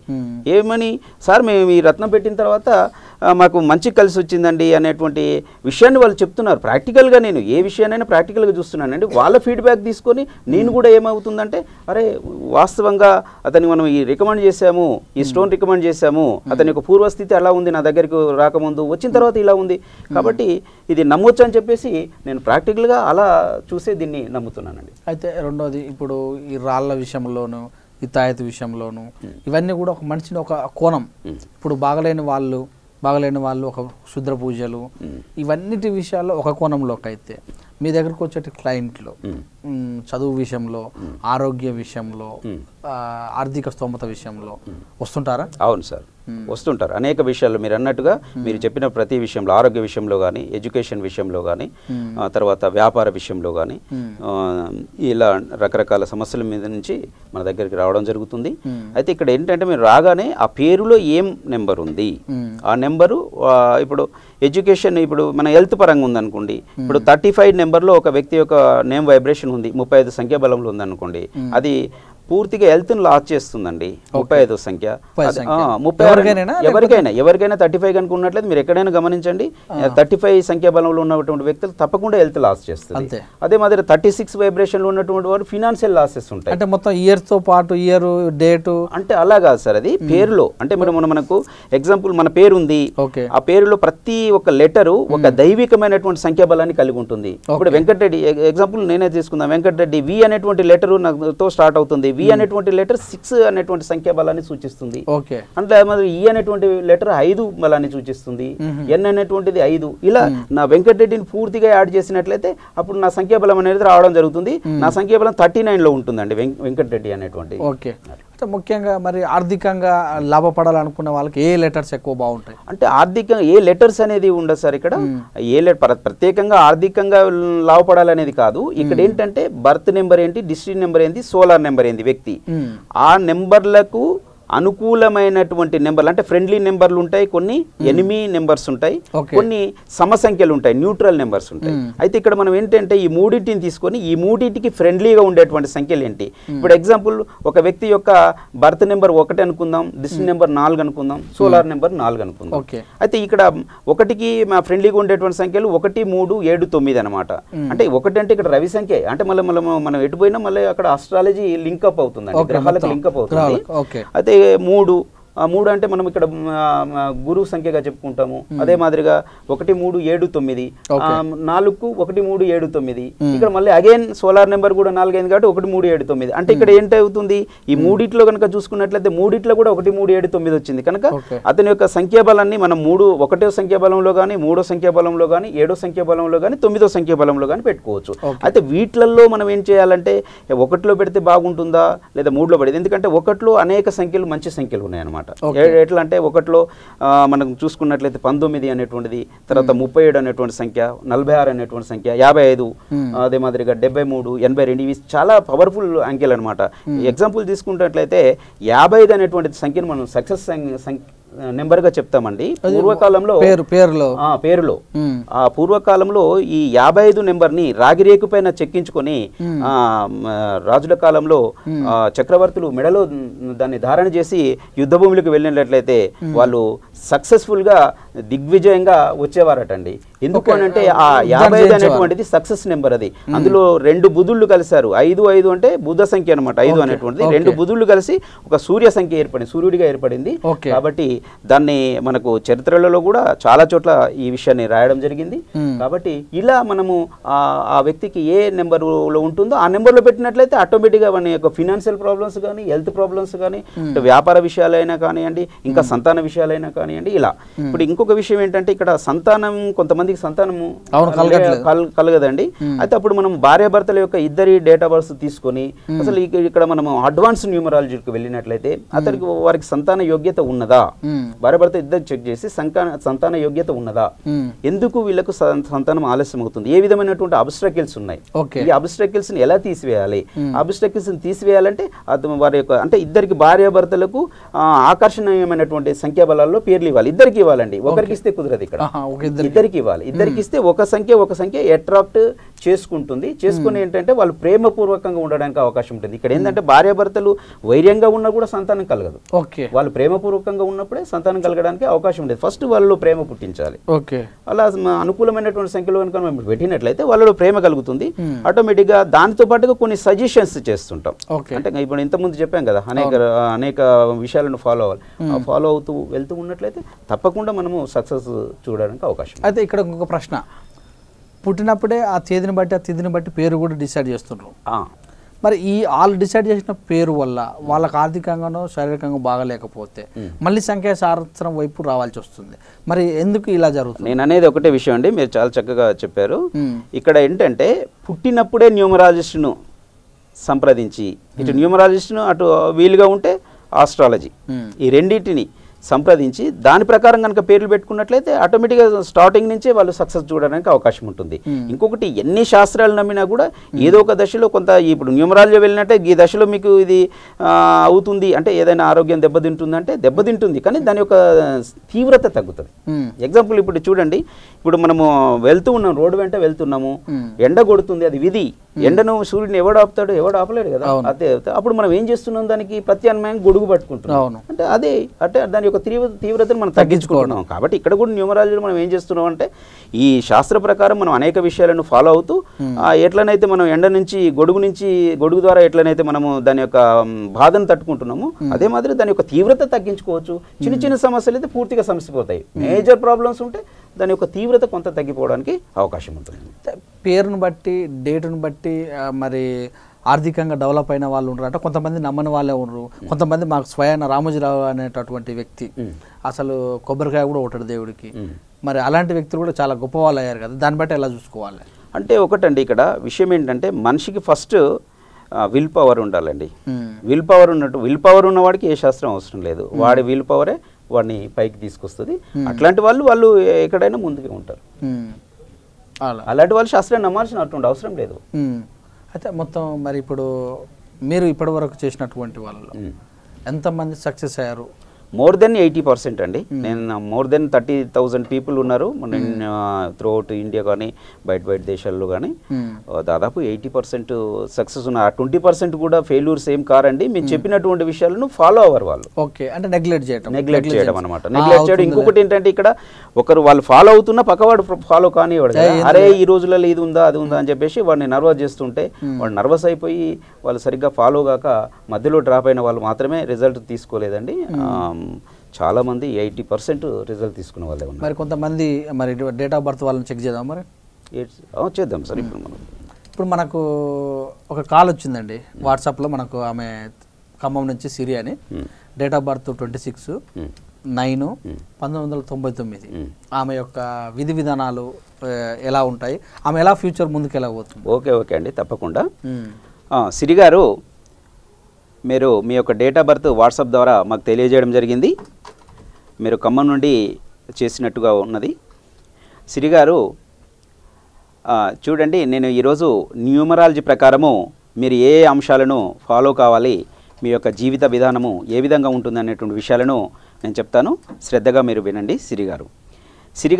ఏమని, సార్ మేము ఈ రత్నం పెట్టిన తర్వాత మాకు మంచి కలిసి వచ్చిందండి అనేటువంటి విషయాన్ని వాళ్ళు చెప్తున్నారు. ప్రాక్టికల్గా నేను ఏ విషయాన్నైనా ప్రాక్టికల్గా చూస్తున్నానండి. వాళ్ళ ఫీడ్బ్యాక్ తీసుకొని నేను కూడా ఏమవుతుందంటే, అరే వాస్తవంగా అతనికి మనం ఈ రికమెండ్ చేసాము, ఈ స్టోన్ రికమెండ్ చేసాము, అతని యొక్క పూర్వస్థితి అలా ఉంది, నా దగ్గరికి రాకముందు, వచ్చిన తర్వాత ఇలా ఉంది, కాబట్టి ఇది నమ్మొచ్చు అని చెప్పేసి నేను ప్రాక్టికల్గా అలా చూసే దీన్ని నమ్ముతున్నానండి. అయితే రెండోది, ఇప్పుడు ఈ రాళ్ళ విషయంలోను, ఈ తాయెత్తు విషయంలోను, ఇవన్నీ కూడా ఒక మనిషిని ఒక కోణం, ఇప్పుడు బాగలేని వాళ్ళు ఒక శుద్ర పూజలు, ఇవన్నిటి విషయాల్లో ఒక కోణంలోకి అయితే మీ దగ్గరకు వచ్చే క్లయింట్లు చదువు విషయంలో, ఆరోగ్య విషయంలో, ఆర్థిక స్తోమత విషయంలో వస్తుంటారా? అవును సార్, వస్తుంటారు. అనేక విషయాల్లో మీరు అన్నట్టుగా మీరు చెప్పిన ప్రతి విషయంలో, ఆరోగ్య విషయంలో కానీ, ఎడ్యుకేషన్ విషయంలో కానీ, తర్వాత వ్యాపార విషయంలో కానీ, ఇలా రకరకాల సమస్యల మీద నుంచి మన దగ్గరికి రావడం జరుగుతుంది. అయితే ఇక్కడ ఏంటంటే, మీరు రాగానే ఆ పేరులో ఏం నెంబర్ ఉంది, ఆ నెంబరు ఇప్పుడు ఎడ్యుకేషన్, ఇప్పుడు మన హెల్త్ పరంగా ఉందనుకోండి, ఇప్పుడు 35 నెంబర్లో ఒక వ్యక్తి యొక్క నేమ్ వైబ్రేషన్ ఉంది, 35 సంఖ్యాబలంలో ఉందనుకోండి, అది పూర్తిగా హెల్త్ని లాస్ చేస్తుందండి. 35 సంఖ్య ఎవరికైనా 35 కనుక ఉన్నట్లయితే మీరు ఎక్కడైనా గమనించండి, 35 సంఖ్యాబలంలో ఉన్నటువంటి వ్యక్తులు తప్పకుండా హెల్త్ లాస్ చేస్తుంది. అదే మాదిరి 36 వైబ్రేషన్లో ఉన్నటువంటి వారు ఫినాన్షియల్ లాసెస్ ఉంటాయి. అంటే మొత్తం ఇయర్తో పాటు ఇయర్ డేటు అంటే అలా కాదు సార్, అది పేరులో. అంటే మనకు ఎగ్జాంపుల్ మన పేరు ఉంది, ఆ పేరులో ప్రతి ఒక్క లెటరు ఒక దైవికమైనటువంటి సంఖ్యాబలాన్ని కలిగి ఉంటుంది. ఇప్పుడు వెంకటరెడ్డి ఎగ్జాంపుల్ నేనే తీసుకుందాం, వెంకటరెడ్డి వి అనేటువంటి లెటరు నాతో స్టార్ట్ అవుతుంది, వి అనేటువంటి లెటర్ 6 అనేటువంటి సంఖ్యా బలాన్ని సూచిస్తుంది. అంటే ఈ అనేటువంటి లెటర్ 5 బలాన్ని సూచిస్తుంది, ఎన్ అనేటువంటిది 5. ఇలా నా వెంకటరెడ్డిని పూర్తిగా యాడ్ చేసినట్లయితే అప్పుడు నా సంఖ్యాబలం అనేది రావడం జరుగుతుంది. నా సంఖ్యాబలం 39లో ఉంటుందండి వెంకటరెడ్డి అనేటువంటి. అంటే ముఖ్యంగా మరి ఆర్థికంగా లాభపడాలనుకున్న వాళ్ళకి ఏ లెటర్స్ ఎక్కువ బాగుంటాయి? అంటే ఆర్థికంగా ఏ లెటర్స్ అనేది ఉండదు సార్ ఇక్కడ. ప్రత్యేకంగా ఆర్థికంగా లాభపడాలనేది కాదు. ఇక్కడ ఏంటంటే బర్త్ నెంబర్ ఏంటి, డిస్ట్రిక్ట్ నెంబర్ ఏంటి, సోలార్ నెంబర్ ఏంటి, వ్యక్తి ఆ నెంబర్లకు అనుకూలమైనటువంటి నెంబర్లు, అంటే ఫ్రెండ్లీ నెంబర్లు ఉంటాయి, కొన్ని ఎనిమీ నెంబర్స్ ఉంటాయి, కొన్ని సమసంఖ్యలు ఉంటాయి, న్యూట్రల్ నెంబర్స్ ఉంటాయి. అయితే ఇక్కడ మనం ఏంటంటే ఈ మూడింటిని తీసుకొని ఈ మూడింటికి ఫ్రెండ్లీగా ఉండేటువంటి సంఖ్యలు ఏంటి. ఇప్పుడు ఎగ్జాంపుల్ ఒక వ్యక్తి యొక్క బర్త్ నెంబర్ 1 అనుకుందాం, డిస్ట్రిక్ట్ నెంబర్ 4 అనుకుందాం, సోలార్ నెంబర్ 4 అనుకుందాం. అయితే ఇక్కడ 1కి మా ఫ్రెండ్లీగా ఉండేటువంటి సంఖ్యలు 1, 3, 7, 9 అనమాట. అంటే 1 అంటే ఇక్కడ రవి సంఖ్య, అంటే మళ్ళీ మనం ఎటు పోయినా మళ్ళీ అక్కడ ఆస్ట్రాలజీ లింక్అప్ అవుతుంది, గ్రహాలకు లింక్అప్ అవుతుంది. అయితే 3 అంటే మనం ఇక్కడ గురువు సంఖ్యగా చెప్పుకుంటాము. అదే మాదిరిగా 1, 3, 7, 9, 4, 1, 3, 7, 9. ఇక్కడ మళ్ళీ అగైన్ సోలార్ నెంబర్ కూడా 4 అయింది కాబట్టి 1, 3, 7, 9. అంటే ఇక్కడ ఏంటవుతుంది, ఈ మూడిట్లో కనుక చూసుకున్నట్లయితే మూడిట్లో కూడా 1, 3, 7, 9 వచ్చింది కనుక అతని యొక్క సంఖ్యాబలాన్ని మనం 1వ సంఖ్యాబలంలో కానీ, 3వ సంఖ్యాబలంలో కానీ, 7వ సంఖ్యాబలంలో కానీ, 9వ సంఖ్యాబలంలో కానీ పెట్టుకోవచ్చు. అయితే వీటిల్లో మనం ఏం చేయాలంటే 1లో పెడితే బాగుంటుందా లేదా 3లో పెడితే, ఎందుకంటే 1లో అనేక సంఖ్యలు మంచి సంఖ్యలు ఉన్నాయన్నమాట. ఎట్లా అంటే 1లో మనం చూసుకున్నట్లయితే 19 అనేటువంటిది, తర్వాత 37 అనేటువంటి సంఖ్య, 46 అనేటువంటి సంఖ్య, 55, అదే మాదిరిగా 73, 82, ఇవి చాలా పవర్ఫుల్ అంకెలు అనమాట. ఎగ్జాంపుల్ తీసుకున్నట్లయితే 55 అనేటువంటి సంఖ్యను మనం సక్సెస్ నెంబర్ గా చెప్తామండి. పూర్వకాలంలో పేరులో ఆ పూర్వకాలంలో ఈ 55 నెంబర్ ని రాగిరేకు పైన చెక్కించుకొని రాజుల కాలంలో చక్రవర్తులు మెడలో దాన్ని ధారణ చేసి యుద్ధ భూమికి వెళ్ళినట్లయితే వాళ్ళు సక్సెస్ఫుల్ గా దిగ్విజయంగా వచ్చేవారటండి. ఎందుకు అంటే ఆ 55 అనేటువంటిది సక్సెస్ నెంబర్. అది అందులో 2 బుధుళ్ళు కలిశారు. 5, 5 అంటే బుధ సంఖ్య అనమాట. 5 అనేటువంటిది 2 బుధుళ్ళు కలిసి ఒక సూర్య సంఖ్య ఏర్పడింది, సూర్యుడిగా ఏర్పడింది. కాబట్టి దాన్ని మనకు చరిత్రలలో కూడా చాలా చోట్ల ఈ విషయాన్ని రాయడం జరిగింది. కాబట్టి ఇలా మనము ఆ వ్యక్తికి ఏ నెంబర్లో ఉంటుందో ఆ నెంబర్లో పెట్టినట్లయితే ఆటోమేటిక్గా మన యొక్క ఫినాన్షియల్ ప్రాబ్లమ్స్ కానీ, హెల్త్ ప్రాబ్లమ్స్ కానీ, వ్యాపార విషయాలైనా కానివ్వండి, ఇంకా సంతాన విషయాలైనా కానివ్వండి, ఇలా. ఇప్పుడు ఇంకొక విషయం ఏంటంటే ఇక్కడ సంతానం కొంతమందికి సంతానము కలగదండి. అయితే అప్పుడు మనం భార్యాభర్తల యొక్క ఇద్దరి డేట్ ఆఫ్ బర్త్ తీసుకొని అసలు ఇక్కడ మనం అడ్వాన్స్ న్యూమరాలజీకి వెళ్ళినట్లయితే అతనికి వారికి సంతాన యోగ్యత ఉన్నదా, భార్యాభర్త ఇద్దరు చెక్ చేసి సంతాన యోగ్యత ఉన్నదా, ఎందుకు వీళ్ళకు సంతానం ఆలస్యం అవుతుంది, ఏ విధమైనటువంటి అబ్స్ట్రకిల్స్ ఉన్నాయి, ఈ అబ్స్ట్రకిల్స్ ని ఎలా తీసివేయాలి, అబ్స్ట్రకిల్స్ ని తీసివేయాలంటే వారి యొక్క అంటే ఇద్దరికి భార్యాభర్తలకు ఆకర్షణీయమైనటువంటి సంఖ్యాబలాల్లో పేర్లు ఇవ్వాలి, ఇద్దరికి ఇవ్వాలండి, ఒకరికి ఇస్తే కుదరదు, ఇక్కడ ఇద్దరికి ఇవ్వాలి, ఇద్దరికి ఇస్తే ఒక సంఖ్య అట్రాక్ట్ చేసుకుంటుంది, చేసుకుని ఏంటంటే వాళ్ళు ప్రేమపూర్వకంగా ఉండడానికి అవకాశం ఉంటుంది. ఇక్కడ ఏంటంటే భార్యాభర్తలు వైర్యంగా ఉన్నా కూడా సంతానం కలగదు, వాళ్ళు ప్రేమపూర్వకంగా ఉన్నప్పుడే సంతానం కలగడానికి అవకాశం ఉంటుంది. ఫస్ట్ వాళ్ళు ప్రేమ పుట్టించాలి, అలా అనుకూలమైనటువంటి సంఖ్యలో కనుక మనం పెట్టినట్లయితే వాళ్ళలో ప్రేమ కలుగుతుంది. ఆటోమేటిక్ గా దానితో పాటుగా కొన్ని సజెషన్స్ చేస్తుంటాం, అంటే ఇప్పుడు ఇంతకుముందు చెప్పాం కదా అనేక విషయాలను ఫాలో అవ్వాలి, ఫాలో అవుతూ వెళ్తూ ఉన్నట్లయితే తప్పకుండా మనము సక్సెస్ చూడడానికి అవకాశం. అయితే ఇక్కడ ఇంకొక ప్రశ్న, పుట్టినప్పుడే ఆ తేదీని బట్టి ఆ తిథిని బట్టి పేరు కూడా డిసైడ్ చేస్తున్నారు. మరి ఈ వాళ్ళు డిసైడ్ చేసిన పేరు వల్ల వాళ్ళకి ఆర్థికంగానో శారీరకంగా బాగలేకపోతే మళ్ళీ సంఖ్యాశాస్త్రం వైపు రావాల్సి వస్తుంది. మరి ఎందుకు ఇలా జరుగుతుంది? నేను అనేది ఒకటే విషయం అండి, మీరు చాలా చక్కగా చెప్పారు. ఇక్కడ ఏంటంటే పుట్టినప్పుడే న్యూమరాలజిస్ట్ను సంప్రదించి, ఇటు న్యూమరాలజిస్ట్ను అటు వీలుగా ఉంటే ఆస్ట్రాలజీ, ఈ రెండింటిని సంప్రదించి దాని ప్రకారం కనుక పేర్లు పెట్టుకున్నట్లయితే ఆటోమేటిక్గా స్టార్టింగ్ నుంచే వాళ్ళు సక్సెస్ చూడడానికి అవకాశం ఉంటుంది. ఇంకొకటి ఎన్ని శాస్త్రాలు నమ్మినా కూడా ఏదో ఒక దశలో కొంత ఇప్పుడు న్యూమరాలజీ వెళ్ళినట్టే ఈ దశలో మీకు ఇది అవుతుంది అంటే ఏదైనా ఆరోగ్యం దెబ్బతింటుందంటే దెబ్బతింటుంది, కానీ దాని యొక్క తీవ్రత తగ్గుతుంది. ఎగ్జాంపుల్ ఇప్పుడు చూడండి, ఇప్పుడు మనము వెళ్తూ ఉన్నాం, రోడ్డు వెంట వెళ్తున్నాము, ఎండ కొడుతుంది, అది విధి, ఎండను సూర్యుడిని ఎవడు ఆపుతాడు, ఎవడు ఆపలేడు కదా, అదే అప్పుడు మనం ఏం చేస్తున్నాం, దానికి ప్రత్యామ్నాయంగా గొడుగు పట్టుకుంటున్నాం, అంటే అదే అంటే దాని యొక్క తీవ్రతను మనం తగ్గించుకుంటున్నాం. కాబట్టి ఇక్కడ కూడా న్యూమరాలజీలో మనం ఏం చేస్తున్నాం అంటే ఈ శాస్త్ర ప్రకారం మనం అనేక విషయాలను ఫాలో అవుతూ ఎట్లనైతే మనం ఎండ నుంచి గొడుగు ద్వారా ఎట్లనైతే మనము దాని యొక్క బాధను తట్టుకుంటున్నాము, అదే మాదిరి దాని యొక్క తీవ్రత తగ్గించుకోవచ్చు. చిన్న చిన్న సమస్యలు అయితే పూర్తిగా సమసిపోతాయి, మేజర్ ప్రాబ్లమ్స్ ఉంటే దాని యొక్క తీవ్రత కొంత తగ్గిపోవడానికి అవకాశం ఉంటుంది. పేరును బట్టి డేటును బట్టి మరి ఆర్థికంగా డెవలప్ అయిన వాళ్ళు ఉండరు అంటే కొంతమంది నమ్మని వాళ్ళే ఉండరు. కొంతమంది మాకు స్వయాన రామోజీరావు అనేటటువంటి వ్యక్తి అసలు కొబ్బరికాయ కూడా ఒకటి దేవుడికి, మరి అలాంటి వ్యక్తులు కూడా చాలా గొప్ప వాళ్ళు అయ్యారు కదా, దాన్ని బట్టి ఎలా చూసుకోవాలి అంటే ఒకటండి ఇక్కడ విషయం ఏంటంటే మనిషికి ఫస్ట్ విల్ పవర్ ఉండాలండి. విల్ పవర్ ఉన్నవాడికి ఏ శాస్త్రం అవసరం లేదు, వాడి విల్ పవరే వాడిని పైకి తీసుకొస్తుంది. అట్లాంటి వాళ్ళు ఎక్కడైనా ముందుకే ఉంటారు. అలాంటి వాళ్ళు శాస్త్రాన్ని నమ్మాల్సినటువంటి అవసరం లేదు. అయితే మొత్తం మరి ఇప్పుడు మీరు ఇప్పటి వరకు చేసినటువంటి వాళ్ళలో ఎంతమంది సక్సెస్ అయ్యారు? మోర్ దెన్ 80% అండి. నేను మోర్ దెన్ 30,000 పీపుల్ ఉన్నారు త్రూఅవుట్ ఇండియా కానీ బయట దేశాల్లో కానీ, దాదాపు 80% సక్సెస్ ఉన్నారు. 20% కూడా ఫెయిల్యూర్స్ ఏం కారండి. మీరు చెప్పినటువంటి విషయాలను ఫాలో అవ్వరు వాళ్ళు. ఓకే, అంటే నెగ్లెక్ట్ చేయడం అనమాట. నెగ్లెక్ట్ చేయడం. ఇంకొకటి ఏంటంటే ఇక్కడ ఒకరు వాళ్ళు ఫాలో అవుతున్నా పక్కవాడు ఫాలో కానివాడు, అరే ఈ రోజులలో ఇది ఉందా అది ఉందా అని చెప్పేసి వాడిని నర్వస్ చేస్తుంటే వాడు నర్వస్ అయిపోయి వాళ్ళు సరిగ్గా ఫాలో కాక మధ్యలో డ్రాప్ అయిన వాళ్ళు మాత్రమే రిజల్ట్ తీసుకోలేదండి. చాలా మంది 80% రిజల్ట్ తీసుకునే వాళ్ళే ఉన్నారు. మరి కొంతమంది మరి డేట్ ఆఫ్ బర్త్ వాళ్ళని చెక్ చేద్దాం, మరి చేద్దాం సార్. ఇప్పుడు మనకు ఒక కాల్ వచ్చిందండి వాట్సాప్లో, మనకు ఆమె ఖమ్మం నుంచి సిరి అని, డేట్ ఆఫ్ బర్త్ 26/9/1999. ఆమె యొక్క విధి విధానాలు ఎలా ఉంటాయి, ఆమె ఎలా ఫ్యూచర్ ముందుకు ఎలా పోతుంది? ఓకే అండి, తప్పకుండా. సిరి గారు, మీరు మీ యొక్క డేట్ ఆఫ్ బర్త్ వాట్సాప్ ద్వారా మాకు తెలియజేయడం జరిగింది. మీరు ఖమ్మం నుండి చేసినట్టుగా ఉన్నది. సిరి గారు, చూడండి, నేను ఈరోజు న్యూమరాలజీ ప్రకారము మీరు ఏ అంశాలను ఫాలో కావాలి, మీ యొక్క జీవిత విధానము ఏ విధంగా ఉంటుంది అనేటువంటి విషయాలను నేను చెప్తాను, శ్రద్ధగా మీరు వినండి. సిరి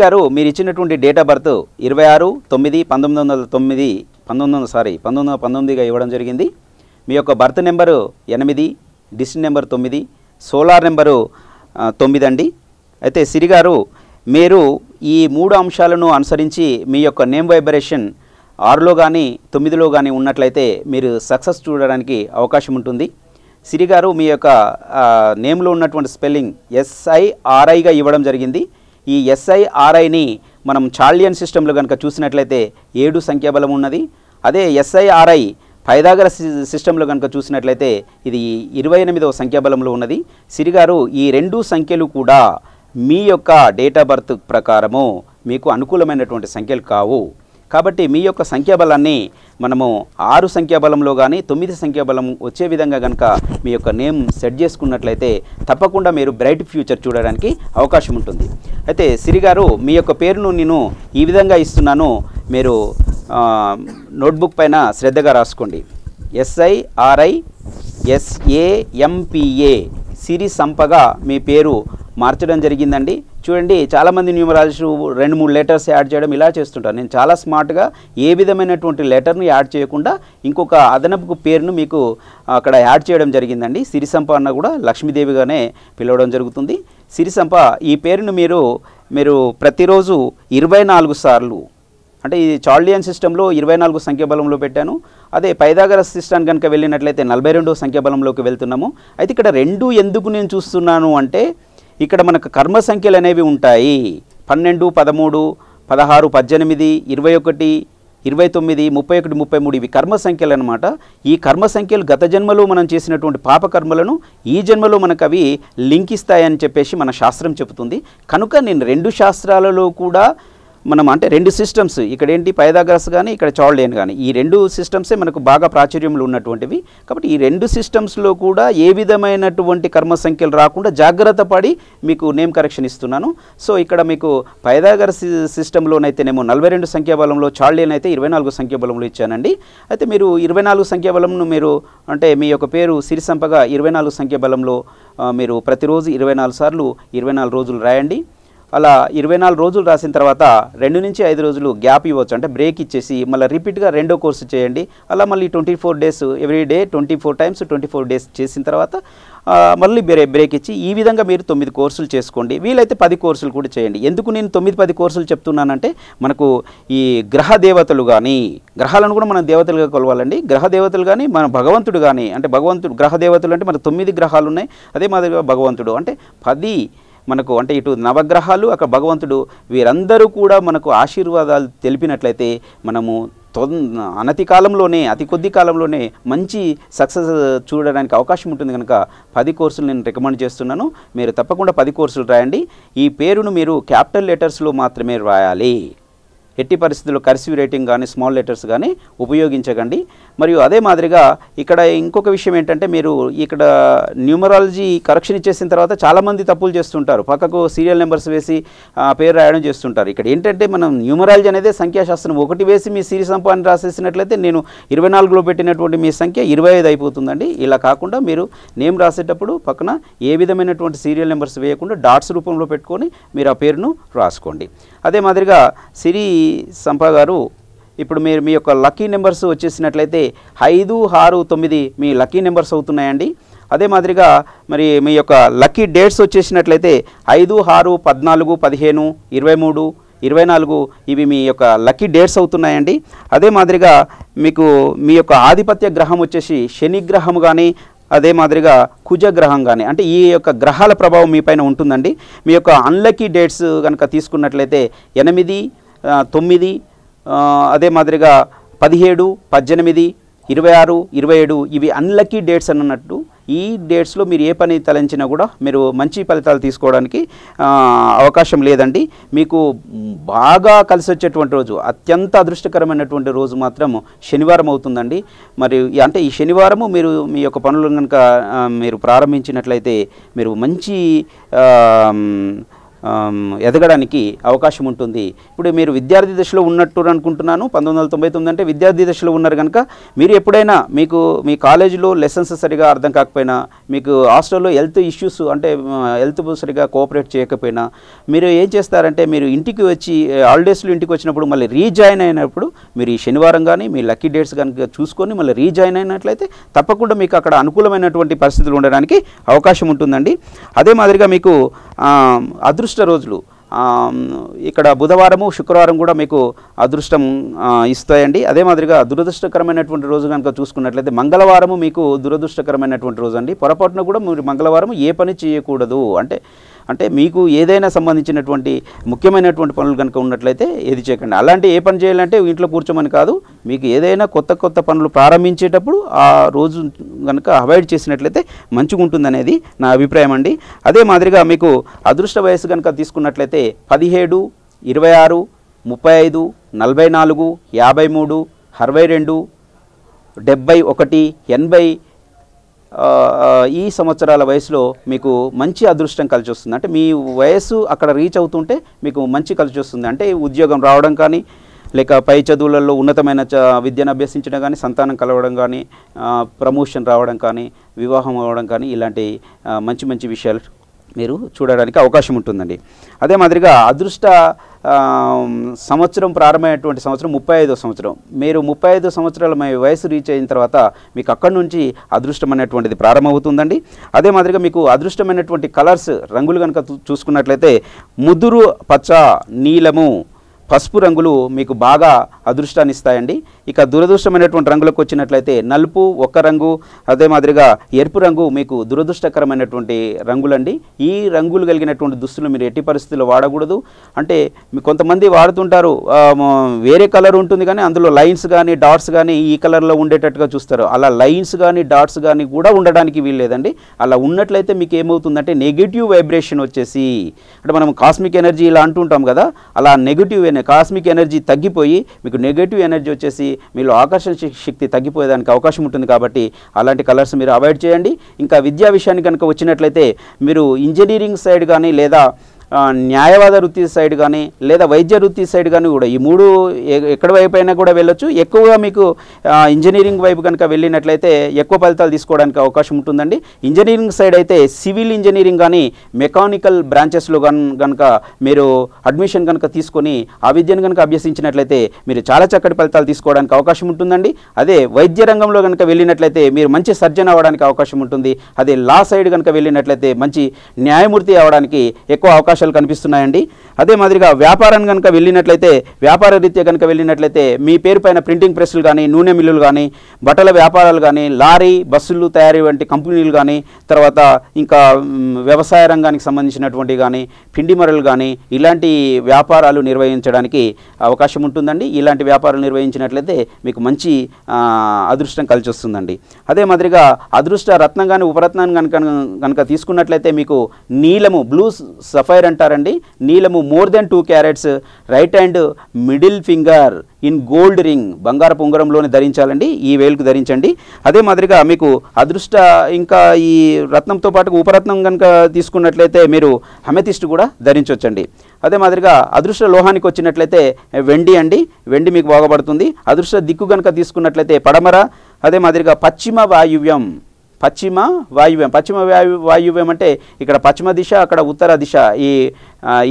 గారు, మీరు ఇచ్చినటువంటి డేట్ ఆఫ్ బర్త్ 26/9/1919గా ఇవ్వడం జరిగింది. మీ యొక్క birth number 8, district number 9, solar number 9 అండి. అయితే సిరి గారు, మీరు ఈ 3 అంశాలను అనుసరించి మీ యొక్క నేమ్ వైబ్రేషన్ 6లో కానీ 9లో కానీ ఉన్నట్లయితే మీరు సక్సెస్ చూడడానికి అవకాశం ఉంటుంది. సిరి గారు, మీ యొక్క నేమ్లో ఉన్నటువంటి స్పెల్లింగ్ SIRIగా ఇవ్వడం జరిగింది. ఈ SIRIని మనం చార్లియన్ సిస్టంలో కనుక చూసినట్లయితే 7 సంఖ్యాబలం ఉన్నది. అదే SIRI పైథాగరస్ సిస్టంలో కనుక చూసినట్లయితే ఇది 28వ సంఖ్యాబలంలో ఉన్నది. సిరి గారు, ఈ 2 సంఖ్యలు కూడా మీ యొక్క డేట్ ఆఫ్ బర్త్ ప్రకారము మీకు అనుకూలమైనటువంటి సంఖ్యలు కావు. కాబట్టి మీ యొక్క సంఖ్యాబలాన్ని మనము 6 సంఖ్యాబలంలో కానీ 9 సంఖ్యాబలం వచ్చే విధంగా కనుక మీ యొక్క నేమ్ సెట్ చేసుకున్నట్లయితే తప్పకుండా మీరు బ్రైట్ ఫ్యూచర్ చూడడానికి అవకాశం ఉంటుంది. అయితే సిరి గారు, మీ యొక్క పేరును నేను ఈ విధంగా ఇస్తున్నాను, మీరు నోట్బుక్ పైన శ్రద్ధగా రాసుకోండి. SIRISAMPA సిరి సంపగా మీ పేరు మార్చడం జరిగిందండి. చూడండి, చాలామంది న్యూమరాలజిస్టు 2-3 లెటర్స్ యాడ్ చేయడం ఇలా చేస్తుంటారు. నేను చాలా స్మార్ట్గా ఏ విధమైనటువంటి లెటర్ని యాడ్ చేయకుండా ఇంకొక అదనపు పేరును మీకు అక్కడ యాడ్ చేయడం జరిగిందండి. సిరిసంప అన్న కూడా లక్ష్మీదేవిగానే పిలవడం జరుగుతుంది. సిరిసంప ఈ పేరును మీరు ప్రతిరోజు 24 సార్లు, అంటే ఈ చార్లియన్ సిస్టంలో 24 సంఖ్యాబలంలో పెట్టాను. అదే పైథాగరస్ సిస్టాన్ని కనుక వెళ్ళినట్లయితే 42 సంఖ్యాబలంలోకి వెళ్తున్నాము. అయితే ఇక్కడ 2 ఎందుకు నేను చూస్తున్నాను అంటే, ఇక్కడ మనకు కర్మ సంఖ్యలు అనేవి ఉంటాయి. 12, 13, 16, 18, 21, 29, 31, 33 ఇవి కర్మ సంఖ్యలు అనమాట. ఈ కర్మ సంఖ్యలు గత జన్మలో మనం చేసినటువంటి పాపకర్మలను ఈ జన్మలో మనకు అవి లింక్ ఇస్తాయని చెప్పేసి మన శాస్త్రం చెబుతుంది. కనుక నేను 2 శాస్త్రాలలో కూడా మనం అంటే 2 సిస్టమ్స్, ఇక్కడ ఏంటి పైథాగరస్ కానీ ఇక్కడ చార్లియన్ కానీ, ఈ 2 సిస్టమ్సే మనకు బాగా ప్రాచుర్యంలో ఉన్నటువంటివి. కాబట్టి ఈ 2 సిస్టమ్స్లో కూడా ఏ విధమైనటువంటి కర్మ సంఖ్యలు రాకుండా జాగ్రత్త పడి మీకు నేమ్ కరెక్షన్ ఇస్తున్నాను. సో ఇక్కడ మీకు పైథాగరస్ సిస్టంలోనైతేనేమో 42 సంఖ్యాబలంలో, చార్లియన్ అయితే 24 సంఖ్యాబలంలో ఇచ్చానండి. అయితే మీరు 24 సంఖ్యాబలంను మీరు అంటే మీ యొక్క పేరు సిరిసంపగా 24 సంఖ్యాబలంలో మీరు ప్రతిరోజు 24 సార్లు 24 రోజులు రాయండి. అలా 24 రోజులు రాసిన తర్వాత 2 నుంచి 5 రోజులు గ్యాప్ ఇవ్వచ్చు, అంటే బ్రేక్ ఇచ్చేసి మళ్ళీ రిపీట్గా 2వ కోర్సు చేయండి. అలా మళ్ళీ 24 days every day 24 times 24 days చేసిన తర్వాత మళ్ళీ బ్రేక్ ఇచ్చి ఈ విధంగా మీరు 9 కోర్సులు చేసుకోండి. వీలైతే 10 కోర్సులు కూడా చేయండి. ఎందుకు నేను 9-10 కోర్సులు చెప్తున్నానంటే, మనకు ఈ గ్రహ దేవతలు కానీ, గ్రహాలను కూడా మనం దేవతలుగా కొలవాలండి. గ్రహ దేవతలు కానీ మన భగవంతుడు కానీ, అంటే భగవంతుడు గ్రహ దేవతలు అంటే మనకు 9 గ్రహాలు ఉన్నాయి. అదే మాదిరిగా భగవంతుడు అంటే 10 మనకు, అంటే ఇటు నవగ్రహాలు అక్కడ భగవంతుడు, వీరందరూ కూడా మనకు ఆశీర్వాదాలు తెలిపినట్లయితే మనము అనతి కాలంలోనే, అతి కొద్ది కాలంలోనే మంచి సక్సెస్ చూడడానికి అవకాశం ఉంటుంది. కనుక 10 కోర్సులు నేను రికమెండ్ చేస్తున్నాను. మీరు తప్పకుండా 10 కోర్సులు రాయండి. ఈ పేరును మీరు క్యాపిటల్ లెటర్స్లో మాత్రమే రాయాలి. ఎట్టి పరిస్థితుల్లో కర్సివ్ రైటింగ్ కానీ స్మాల్ లెటర్స్ కానీ ఉపయోగించకండి. మరియు అదే మాదిరిగా ఇక్కడ ఇంకొక విషయం ఏంటంటే, మీరు ఇక్కడ న్యూమరాలజీ కరెక్షన్ ఇచ్చేసిన తర్వాత చాలామంది తప్పులు చేస్తుంటారు, పక్కకు సీరియల్ నెంబర్స్ వేసి పేరు రాయడం చేస్తుంటారు. ఇక్కడ ఏంటంటే, మనం న్యూమరాలజీ అనేది సంఖ్యాశాస్త్రం, 1 వేసి మీ సిరి సంపాన్ని రాసేసినట్లయితే నేను 24లో పెట్టినటువంటి మీ సంఖ్య 25 అయిపోతుందండి. ఇలా కాకుండా మీరు నేమ్ రాసేటప్పుడు పక్కన ఏ విధమైనటువంటి సీరియల్ నెంబర్స్ వేయకుండా డాట్స్ రూపంలో పెట్టుకొని మీరు ఆ పేరును రాసుకోండి. అదే మాదిరిగా సిరి సంప గారు, ఇప్పుడు మీరు మీ యొక్క లక్కీ నెంబర్స్ వచ్చేసినట్లయితే 5, 6, 9 మీ లక్కీ నెంబర్స్ అవుతున్నాయండి. అదే మాదిరిగా మరి మీ యొక్క లక్కీ డేట్స్ వచ్చేసినట్లయితే 5, 6, 14, 15, 23, 24 ఇవి మీ యొక్క లక్కీ డేట్స్ అవుతున్నాయండి. అదే మాదిరిగా మీకు మీ యొక్క ఆధిపత్య గ్రహం వచ్చేసి శని గ్రహం కానీ, అదే మాదిరిగా కుజగ్రహం కానీ, అంటే ఈ యొక్క గ్రహాల ప్రభావం మీ పైన ఉంటుందండి. మీ యొక్క అన్లక్కీ డేట్స్ కనుక తీసుకున్నట్లయితే 8, 9, అదే మాదిరిగా 17, 18, 26, 27 ఇవి అన్లక్కీ డేట్స్ అన్నట్టు. ఈ డేట్స్లో మీరు ఏ పని తలంచినా కూడా మీరు మంచి ఫలితాలు తీసుకోవడానికి అవకాశం లేదండి. మీకు బాగా కలిసి వచ్చేటువంటి రోజు, అత్యంత అదృష్టకరమైనటువంటి రోజు మాత్రం శనివారం అవుతుందండి. మరి అంటే ఈ శనివారము మీరు మీ యొక్క పనులను కనుక మీరు ప్రారంభించినట్లయితే మీరు మంచి ఎదగడానికి అవకాశం ఉంటుంది. ఇప్పుడు మీరు విద్యార్థి దశలో ఉన్నట్టు అనుకుంటున్నాను. 1999 అంటే విద్యార్థి దశలో ఉన్నారు కనుక మీరు ఎప్పుడైనా మీకు మీ కాలేజీలో లెసన్స్ సరిగా అర్థం కాకపోయినా, మీకు హాస్టల్లో హెల్త్ ఇష్యూస్ అంటే హెల్త్ సరిగా కోఆపరేట్ చేయకపోయినా మీరు ఏం చేస్తారంటే, మీరు ఇంటికి వచ్చి హాలిడేస్లో ఇంటికి వచ్చినప్పుడు మళ్ళీ రీజాయిన్ అయినప్పుడు మీరు ఈ శనివారం కానీ మీ లక్కీ డేట్స్ కనుక చూసుకొని మళ్ళీ రీజాయిన్ అయినట్లయితే తప్పకుండా మీకు అక్కడ అనుకూలమైనటువంటి పరిస్థితులు ఉండడానికి అవకాశం ఉంటుందండి. అదే మాదిరిగా మీకు అదృష్ట రోజులు ఇక్కడ బుధవారము, శుక్రవారం కూడా మీకు అదృష్టం ఇస్తాయండి. అదే మాదిరిగా దురదృష్టకరమైనటువంటి రోజు కనుక చూసుకున్నట్లయితే మంగళవారము మీకు దురదృష్టకరమైనటువంటి రోజు అండి. పొరపాటున కూడా మీరు మంగళవారం ఏ పని చేయకూడదు. అంటే అంటే మీకు ఏదైనా సంబంధించినటువంటి ముఖ్యమైనటువంటి పనులు కనుక ఉన్నట్లయితే ఏది చేయకండి. అలాంటి ఏ పని చేయాలంటే ఇంట్లో కూర్చోమని కాదు, మీకు ఏదైనా కొత్త పనులు ప్రారంభించేటప్పుడు ఆ రోజు కనుక అవాయిడ్ చేసినట్లయితే మంచిగా ఉంటుందనేది నా అభిప్రాయం అండి. అదే మాదిరిగా మీకు అదృష్ట వయసు కనుక తీసుకున్నట్లయితే 17, 26, 35, 44, 53, 62, 71, 80 ఈ సంవత్సరాల వయసులో మీకు మంచి అదృష్టం కలిసి వస్తుంది. అంటే మీ వయస్సు అక్కడ రీచ్ అవుతుంటే మీకు మంచి కలిసి వస్తుంది. అంటే ఉద్యోగం రావడం కానీ, లేక పై చదువులలో ఉన్నతమైన విద్యను అభ్యసించడం కానీ, సంతానం కలవడం కానీ, ప్రమోషన్ రావడం కానీ, వివాహం అవ్వడం కానీ, ఇలాంటి మంచి విషయాలు మీరు చూడడానికి అవకాశం ఉంటుందండి. అదే మాదిరిగా అదృష్ట సంవత్సరం ప్రారంభమైనటువంటి సంవత్సరం 35వ సంవత్సరం. మీరు 35 సంవత్సరాల వయసు రీచ్ అయిన తర్వాత మీకు అక్కడి నుంచి అదృష్టం అనేటువంటిది ప్రారంభమవుతుందండి. అదే మాదిరిగా మీకు అదృష్టమైనటువంటి కలర్స్, రంగులు కనుక చూసుకున్నట్లయితే ముదురు పచ్చ, నీలము, పసుపు రంగులు మీకు బాగా అదృష్టాన్ని ఇస్తాయండి. ఇక దురదృష్టమైనటువంటి రంగులకు వచ్చినట్లయితే నలుపు, ఒక్క రంగు, అదే మాదిరిగా ఎరుపు రంగు మీకు దురదృష్టకరమైనటువంటి రంగులండి. ఈ రంగులు కలిగినటువంటి దుస్తులు మీరు ఎట్టి పరిస్థితుల్లో వాడకూడదు. అంటే కొంతమంది వాడుతుంటారు, వేరే కలర్ ఉంటుంది కానీ అందులో లైన్స్ కానీ డాట్స్ కానీ ఈ కలర్లో ఉండేటట్టుగా చూస్తారు. అలా లైన్స్ కానీ డాట్స్ కానీ కూడా ఉండడానికి వీల్లేదండి. అలా ఉన్నట్లయితే మీకు ఏమవుతుందంటే నెగిటివ్ వైబ్రేషన్ వచ్చేసి, అంటే మనం కాస్మిక్ ఎనర్జీ ఇలా అంటుంటాం కదా, అలా నెగిటివ్ కాస్మిక్ ఎనర్జీ తగ్గిపోయి మీకు నెగిటివ్ ఎనర్జీ వచ్చేసి మీలో ఆకర్షణ శక్తి తగ్గిపోయేదానికి అవకాశం ఉంటుంది. కాబట్టి అలాంటి కలర్స్ మీరు అవాయిడ్ చేయండి. ఇంకా విద్యా విషయానికి కనుక వచ్చినట్లయితే మీరు ఇంజనీరింగ్ సైడ్ కానీ, లేదా న్యాయవాద వృత్తి సైడ్ కానీ, లేదా వైద్య వృత్తి సైడ్ కానీ కూడా ఈ మూడు ఎక్కడ వైపు అయినా కూడా వెళ్ళొచ్చు. ఎక్కువగా మీకు ఇంజనీరింగ్ వైపు కనుక వెళ్ళినట్లయితే ఎక్కువ ఫలితాలు తీసుకోవడానికి అవకాశం ఉంటుందండి. ఇంజనీరింగ్ సైడ్ అయితే సివిల్ ఇంజనీరింగ్ కానీ, మెకానికల్ బ్రాంచెస్లో కనుక మీరు అడ్మిషన్ కనుక తీసుకొని ఆ విద్యను కనుక అభ్యసించినట్లయితే మీరు చాలా చక్కటి ఫలితాలు తీసుకోవడానికి అవకాశం ఉంటుందండి. అదే వైద్య రంగంలో కనుక వెళ్ళినట్లయితే మీరు మంచి సర్జన్ అవ్వడానికి అవకాశం ఉంటుంది. అదే లా సైడ్ కనుక వెళ్ళినట్లయితే మంచి న్యాయమూర్తి అవ్వడానికి ఎక్కువ అవకాశం కనిపిస్తున్నాయండి. అదే మాదిరిగా వ్యాపారాన్ని కనుక వెళ్ళినట్లయితే, వ్యాపార రీత్యా కనుక వెళ్ళినట్లయితే మీ పేరు పైన ప్రింటింగ్ ప్రెస్లు కానీ, నూనె మిల్లులు కానీ, బట్టల వ్యాపారాలు కానీ, లారీ బస్సులు తయారీ వంటి కంపెనీలు కానీ, తర్వాత ఇంకా వ్యవసాయ రంగానికి సంబంధించినటువంటి కానీ, పిండి మరలు కానీ, ఇలాంటి వ్యాపారాలు నిర్వహించడానికి అవకాశం ఉంటుందండి. ఇలాంటి వ్యాపారాలు నిర్వహించినట్లయితే మీకు మంచి అదృష్టం కలిసి వస్తుందండి. అదే మాదిరిగా అదృష్ట రత్నం కానీ, ఉపరత్నాన్ని కనుక తీసుకున్నట్లయితే మీకు నీలము, బ్లూ సఫైర్ అంటారండి, నీలము more than 2 carats, right hand middle finger in gold ring, బంగారపు ఉంగరంలోనే ధరించాలండి, ఈ వేలుకు ధరించండి. అదే మాదిరిగా మీకు అదృష్ట ఇంకా ఈ రత్నంతో పాటు ఉపరత్నం కనుక తీసుకున్నట్లయితే మీరు అమెథిస్ట్ కూడా ధరించవచ్చండి. అదే మాదిరిగా అదృష్ట లోహానికి వచ్చినట్లయితే వెండి అండి, వెండి మీకు బాగుపడుతుంది. అదృష్ట దిక్కు కనుక తీసుకున్నట్లయితే పడమర, అదే మాదిరిగా పశ్చిమ వాయువ్యం, పశ్చిమ వాయువ్యం అంటే ఇక్కడ పశ్చిమ దిశ, అక్కడ ఉత్తర దిశ,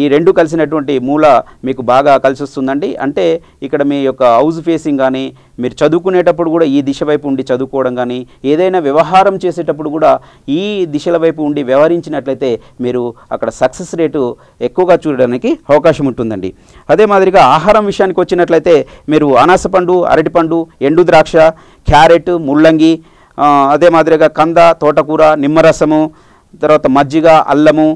ఈ రెండు కలిసినటువంటి మూల మీకు బాగా కలిసి వస్తుందండి. అంటే ఇక్కడ మీ యొక్క హౌస్ ఫేసింగ్ కానీ, మీరు చదువుకునేటప్పుడు కూడా ఈ దిశ వైపు ఉండి చదువుకోవడం కానీ, ఏదైనా వ్యవహారం చేసేటప్పుడు కూడా ఈ దిశల వైపు ఉండి వ్యవహరించినట్లయితే మీరు అక్కడ సక్సెస్ రేటు ఎక్కువగా చూడడానికి అవకాశం ఉంటుందండి. అదే మాదిరిగా ఆహారం విషయానికి వచ్చినట్లయితే మీరు అనాసపండు, అరటిపండు, ఎండు ద్రాక్ష, క్యారెట్, ముల్లంగి, అదే మాదిరిగా కంద, తోటకూర, నిమ్మరసము, తర్వాత మజ్జిగ, అల్లము,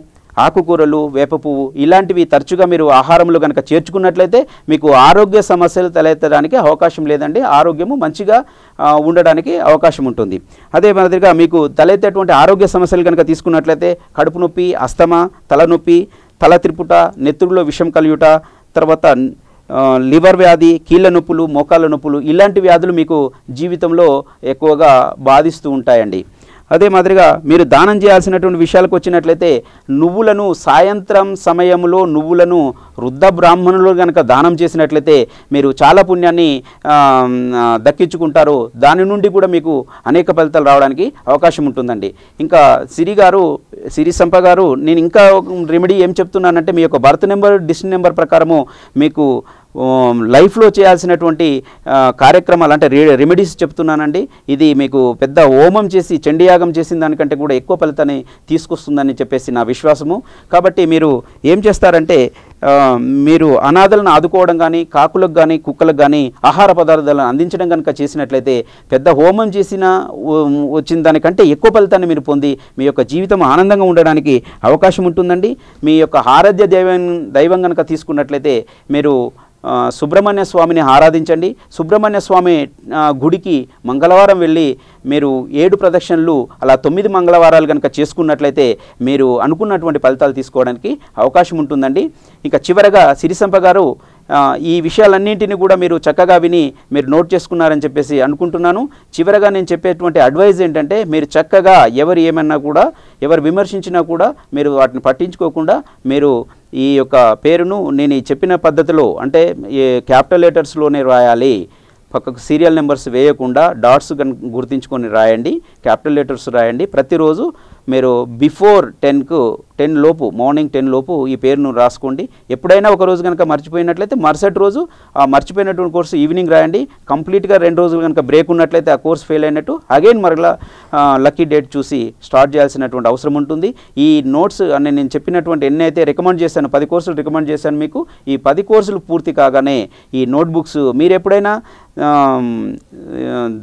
ఆకుకూరలు, వేప పువ్వు ఇలాంటివి తరచుగా మీరు ఆహారంలో కనుక చేర్చుకున్నట్లయితే మీకు ఆరోగ్య సమస్యలు తలెత్తడానికి అవకాశం లేదండి. ఆరోగ్యము మంచిగా ఉండడానికి అవకాశం ఉంటుంది. అదే మాదిరిగా మీకు తలెత్తేటువంటి ఆరోగ్య సమస్యలు కనుక తీసుకున్నట్లయితే కడుపు నొప్పి, అస్తమా, తలనొప్పి, తల త్రిపుట, నెత్తురులో విషం కలియుట, తర్వాత లివర్ వ్యాధి, కీళ్ళ నొప్పులు, మోకాళ్ళ నొప్పులు ఇలాంటి వ్యాధులు మీకు జీవితంలో ఎక్కువగా బాధిస్తూ ఉంటాయండి. అదే మాదిరిగా మీరు దానం చేయాల్సినటువంటి విషయాలకు వచ్చినట్లయితే నువ్వులను సాయంత్రం సమయంలో నువ్వులను వృద్ధ బ్రాహ్మణులు కనుక దానం చేసినట్లయితే మీరు చాలా పుణ్యాన్ని దక్కించుకుంటారు. దాని నుండి కూడా మీకు అనేక ఫలితాలు రావడానికి అవకాశం ఉంటుందండి. ఇంకా సిరి సంప గారు, నేను ఇంకా రెమెడీ ఏం చెప్తున్నానంటే మీ యొక్క బర్త్ నెంబర్, డిస్ట్రిక్ట్ నెంబర్ ప్రకారము మీకు లైఫ్లో చేయాల్సినటువంటి కార్యక్రమాలు అంటే రెమెడీస్ చెప్తున్నానండి. ఇది మీకు పెద్ద హోమం చేసి చండీయాగం చేసిన దానికంటే కూడా ఎక్కువ ఫలితాన్ని తీసుకొస్తుందని చెప్పేసి నా విశ్వాసము. కాబట్టి మీరు ఏం చేస్తారంటే మీరు అనాథలను ఆదుకోవడం కానీ, కాకులకు కానీ, కుక్కలకు కానీ ఆహార పదార్థాలను అందించడం కనుక చేసినట్లయితే పెద్ద హోమం చేసినా వచ్చిన దానికంటే ఎక్కువ ఫలితాన్ని మీరు పొంది మీ యొక్క జీవితం ఆనందంగా ఉండడానికి అవకాశం ఉంటుందండి. మీ యొక్క ఆరాధ్య దైవం కనుక తీసుకున్నట్లయితే మీరు సుబ్రహ్మణ్య స్వామిని ఆరాధించండి. సుబ్రహ్మణ్య స్వామి గుడికి మంగళవారం వెళ్ళి మీరు 7 ప్రదక్షిణలు అలా 9 మంగళవారాలు కనుక చేసుకున్నట్లయితే మీరు అనుకున్నటువంటి ఫలితాలు తీసుకోవడానికి అవకాశం ఉంటుందండి. ఇంకా చివరగా సిరిసంప గారు ఈ విషయాలన్నింటినీ కూడా మీరు చక్కగా విని మీరు నోట్ చేసుకున్నారని చెప్పేసి అనుకుంటున్నాను. చివరగా నేను చెప్పేటువంటి అడ్వైజ్ ఏంటంటే మీరు చక్కగా ఎవరు ఏమన్నా కూడా ఎవరు విమర్శించినా కూడా మీరు వాటిని పట్టించుకోకుండా మీరు ఈ యొక్క పేరును నేను చెప్పిన పద్ధతిలో అంటే క్యాపిటల్ లెటర్స్లోనే రాయాలి. పక్కకు సీరియల్ నెంబర్స్ వేయకుండా డాట్స్ గుర్తించుకొని రాయండి, క్యాపిటల్ లెటర్స్ రాయండి. ప్రతిరోజు మీరు బిఫోర్ 10 లోపు మార్నింగ్ 10 లోపు ఈ పేరును రాసుకోండి. ఎప్పుడైనా ఒక రోజు కనుక మర్చిపోయినట్లయితే మరుసటి రోజు ఆ మర్చిపోయినటువంటి కోర్సు ఈవినింగ్ రాయండి. కంప్లీట్గా 2 రోజులు కనుక బ్రేక్ ఉన్నట్లయితే ఆ కోర్స్ ఫెయిల్ అయినట్టు. అగైన్ మరలా లక్కీ డేట్ చూసి స్టార్ట్ చేయాల్సినటువంటి అవసరం ఉంటుంది. ఈ నోట్స్ నేను చెప్పినటువంటి ఎన్నైతే రికమెండ్ చేశాను 10 కోర్సులు రికమెండ్ చేశాను మీకు. ఈ 10 కోర్సులు పూర్తి కాగానే ఈ నోట్బుక్స్ మీరు ఎప్పుడైనా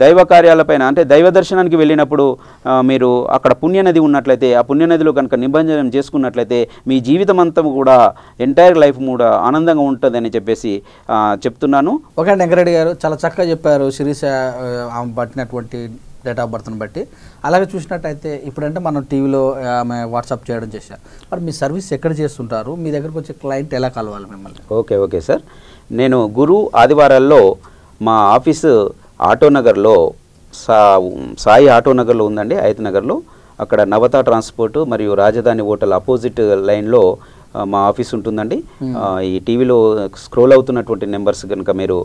దైవ కార్యాలపైన అంటే దైవ దర్శనానికి వెళ్ళినప్పుడు మీరు అక్కడ పుణ్యనది ఉన్నట్లయితే ఆ పుణ్యనదిలో కనుక నిబంధన చేసుకున్నట్లయితే మీ జీవితం అంతా కూడా ఎంటైర్ లైఫ్ కూడా ఆనందంగా ఉంటుందని చెప్పేసి చెప్తున్నాను. ఓకే వెంకరెడ్డి గారు చాలా చక్కగా చెప్పారు. శిరీష పట్టినటువంటి డేట్ ఆఫ్ బర్త్ని బట్టి. అలాగే చూసినట్టయితే ఇప్పుడంటే మనం టీవీలో ఆమె వాట్సాప్ చేయడం చేశారు. మరి మీ సర్వీస్ ఎక్కడ చేస్తుంటారు? మీ దగ్గరకు వచ్చే క్లయింట్ ఎలా కలవాలి మిమ్మల్ని? ఓకే సార్, నేను గురు ఆదివారాల్లో మా ఆఫీసు ఆటోనగర్లో సాయి ఆటోనగర్లో ఉందండి, ఐతనగర్లో. అక్కడ నవత ట్రాన్స్పోర్ట్ మరియు రాజధాని హోటల్ ఆపోజిట్ లైన్లో మా ఆఫీస్ ఉంటుందండి. ఈ టీవీలో స్క్రోల్ అవుతున్నటువంటి నెంబర్స్ కనుక మీరు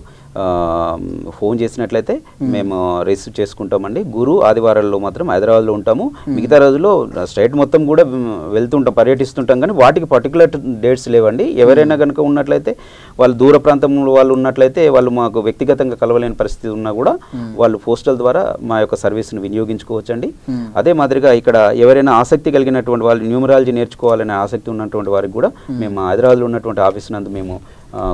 ఫోన్ చేసినట్లయితే మేము రిసీవ్ చేసుకుంటామండి. గురు ఆదివారాల్లో మాత్రం హైదరాబాద్లో ఉంటాము. మిగతా రోజుల్లో స్టేట్ మొత్తం కూడా వెళ్తుంటాం, పర్యటిస్తుంటాం. కానీ వాటికి పర్టికులర్ డేట్స్ లేవండి. ఎవరైనా కనుక ఉన్నట్లయితే వాళ్ళు దూర ప్రాంతంలో వాళ్ళు ఉన్నట్లయితే వాళ్ళు మాకు వ్యక్తిగతంగా కలవలేని పరిస్థితి ఉన్నా కూడా వాళ్ళు పోస్టల్ ద్వారా మా యొక్క సర్వీస్ని వినియోగించుకోవచ్చండి. అదే మాదిరిగా ఇక్కడ ఎవరైనా ఆసక్తి కలిగినటువంటి వాళ్ళు న్యూమరాలజీ నేర్చుకోవాలనే ఆసక్తి ఉన్నటువంటి వారికి కూడా మేము హైదరాబాద్లో ఉన్నటువంటి ఆఫీస్ నందు మేము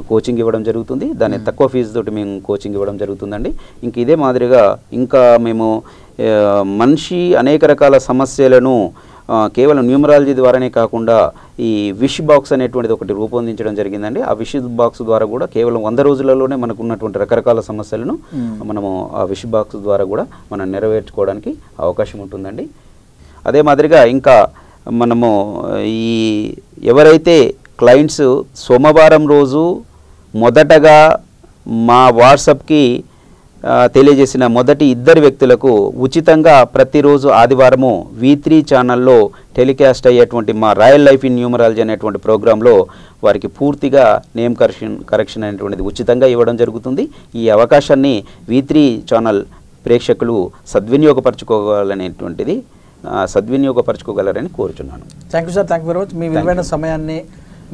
కోచింగ్ ఇవ్వడం జరుగుతుంది. దాన్ని తక్కువ ఫీజు తోటి మేము కోచింగ్ ఇవ్వడం జరుగుతుందండి. ఇంక ఇదే మాదిరిగా ఇంకా మేము మనిషి అనేక రకాల సమస్యలను కేవలం న్యూమరాలజీ ద్వారానే కాకుండా ఈ విష్ బాక్స్ అనేటువంటిది ఒకటి రూపొందించడం జరిగిందండి. ఆ విష్ బాక్స్ ద్వారా కూడా కేవలం 100 రోజులలోనే మనకు ఉన్నటువంటి రకరకాల సమస్యలను మనము ఆ విష్ బాక్స్ ద్వారా కూడా మనం నెరవేర్చుకోవడానికి అవకాశం ఉంటుందండి. అదే మాదిరిగా ఇంకా మనము ఈ ఎవరైతే క్లయింట్స్ సోమవారం రోజు మొదటగా మా వాట్సాప్కి తెలియజేసిన మొదటి 2 వ్యక్తులకు ఉచితంగా ప్రతిరోజు ఆదివారము V3 ఛానల్లో టెలికాస్ట్ అయ్యేటువంటి మా రాయల్ లైఫ్ ఇన్ న్యూమరాలజీ అనేటువంటి ప్రోగ్రాంలో వారికి పూర్తిగా నేమ్ కరెక్షన్ అనేటువంటిది ఉచితంగా ఇవ్వడం జరుగుతుంది. ఈ అవకాశాన్ని V3 ఛానల్ ప్రేక్షకులు సద్వినియోగపరచుకోగలరని కోరుచున్నాను. Thank you sir, thank you very much. మీ విలువైన సమయాన్ని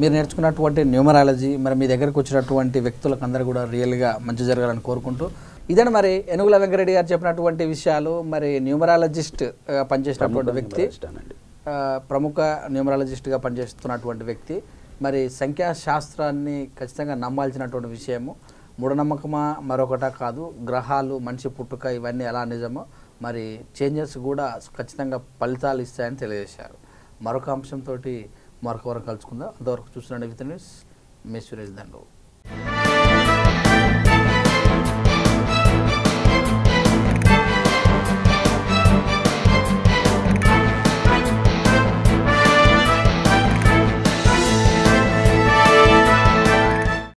మీరు నేర్చుకున్నటువంటి న్యూమరాలజీ మరి మీ దగ్గరకు వచ్చినటువంటి వ్యక్తులకు అందరూ కూడా రియల్గా మంచి జరగాలని కోరుకుంటూ ఇదని మరి ఏనుగుల వెంకరెడ్డి గారు చెప్పినటువంటి విషయాలు. మరి న్యూమరాలజిస్ట్ పనిచేసినటువంటి వ్యక్తి, ప్రముఖ న్యూమరాలజిస్ట్గా పనిచేస్తున్నటువంటి వ్యక్తి, మరి సంఖ్యాశాస్త్రాన్ని ఖచ్చితంగా నమ్మాల్సినటువంటి విషయము. మూఢనమ్మకమా మరొకటా కాదు, గ్రహాలు, మనిషి పుట్టుక ఇవన్నీ ఎలా నిజమో మరి చేంజెస్ కూడా ఖచ్చితంగా ఫలితాలు ఇస్తాయని తెలియజేశారు. మరొక అంశంతో మరొక వరకు కలుసుకుందాం. అంతవరకు చూస్తున్నాను with news. Me Suresh Dandu.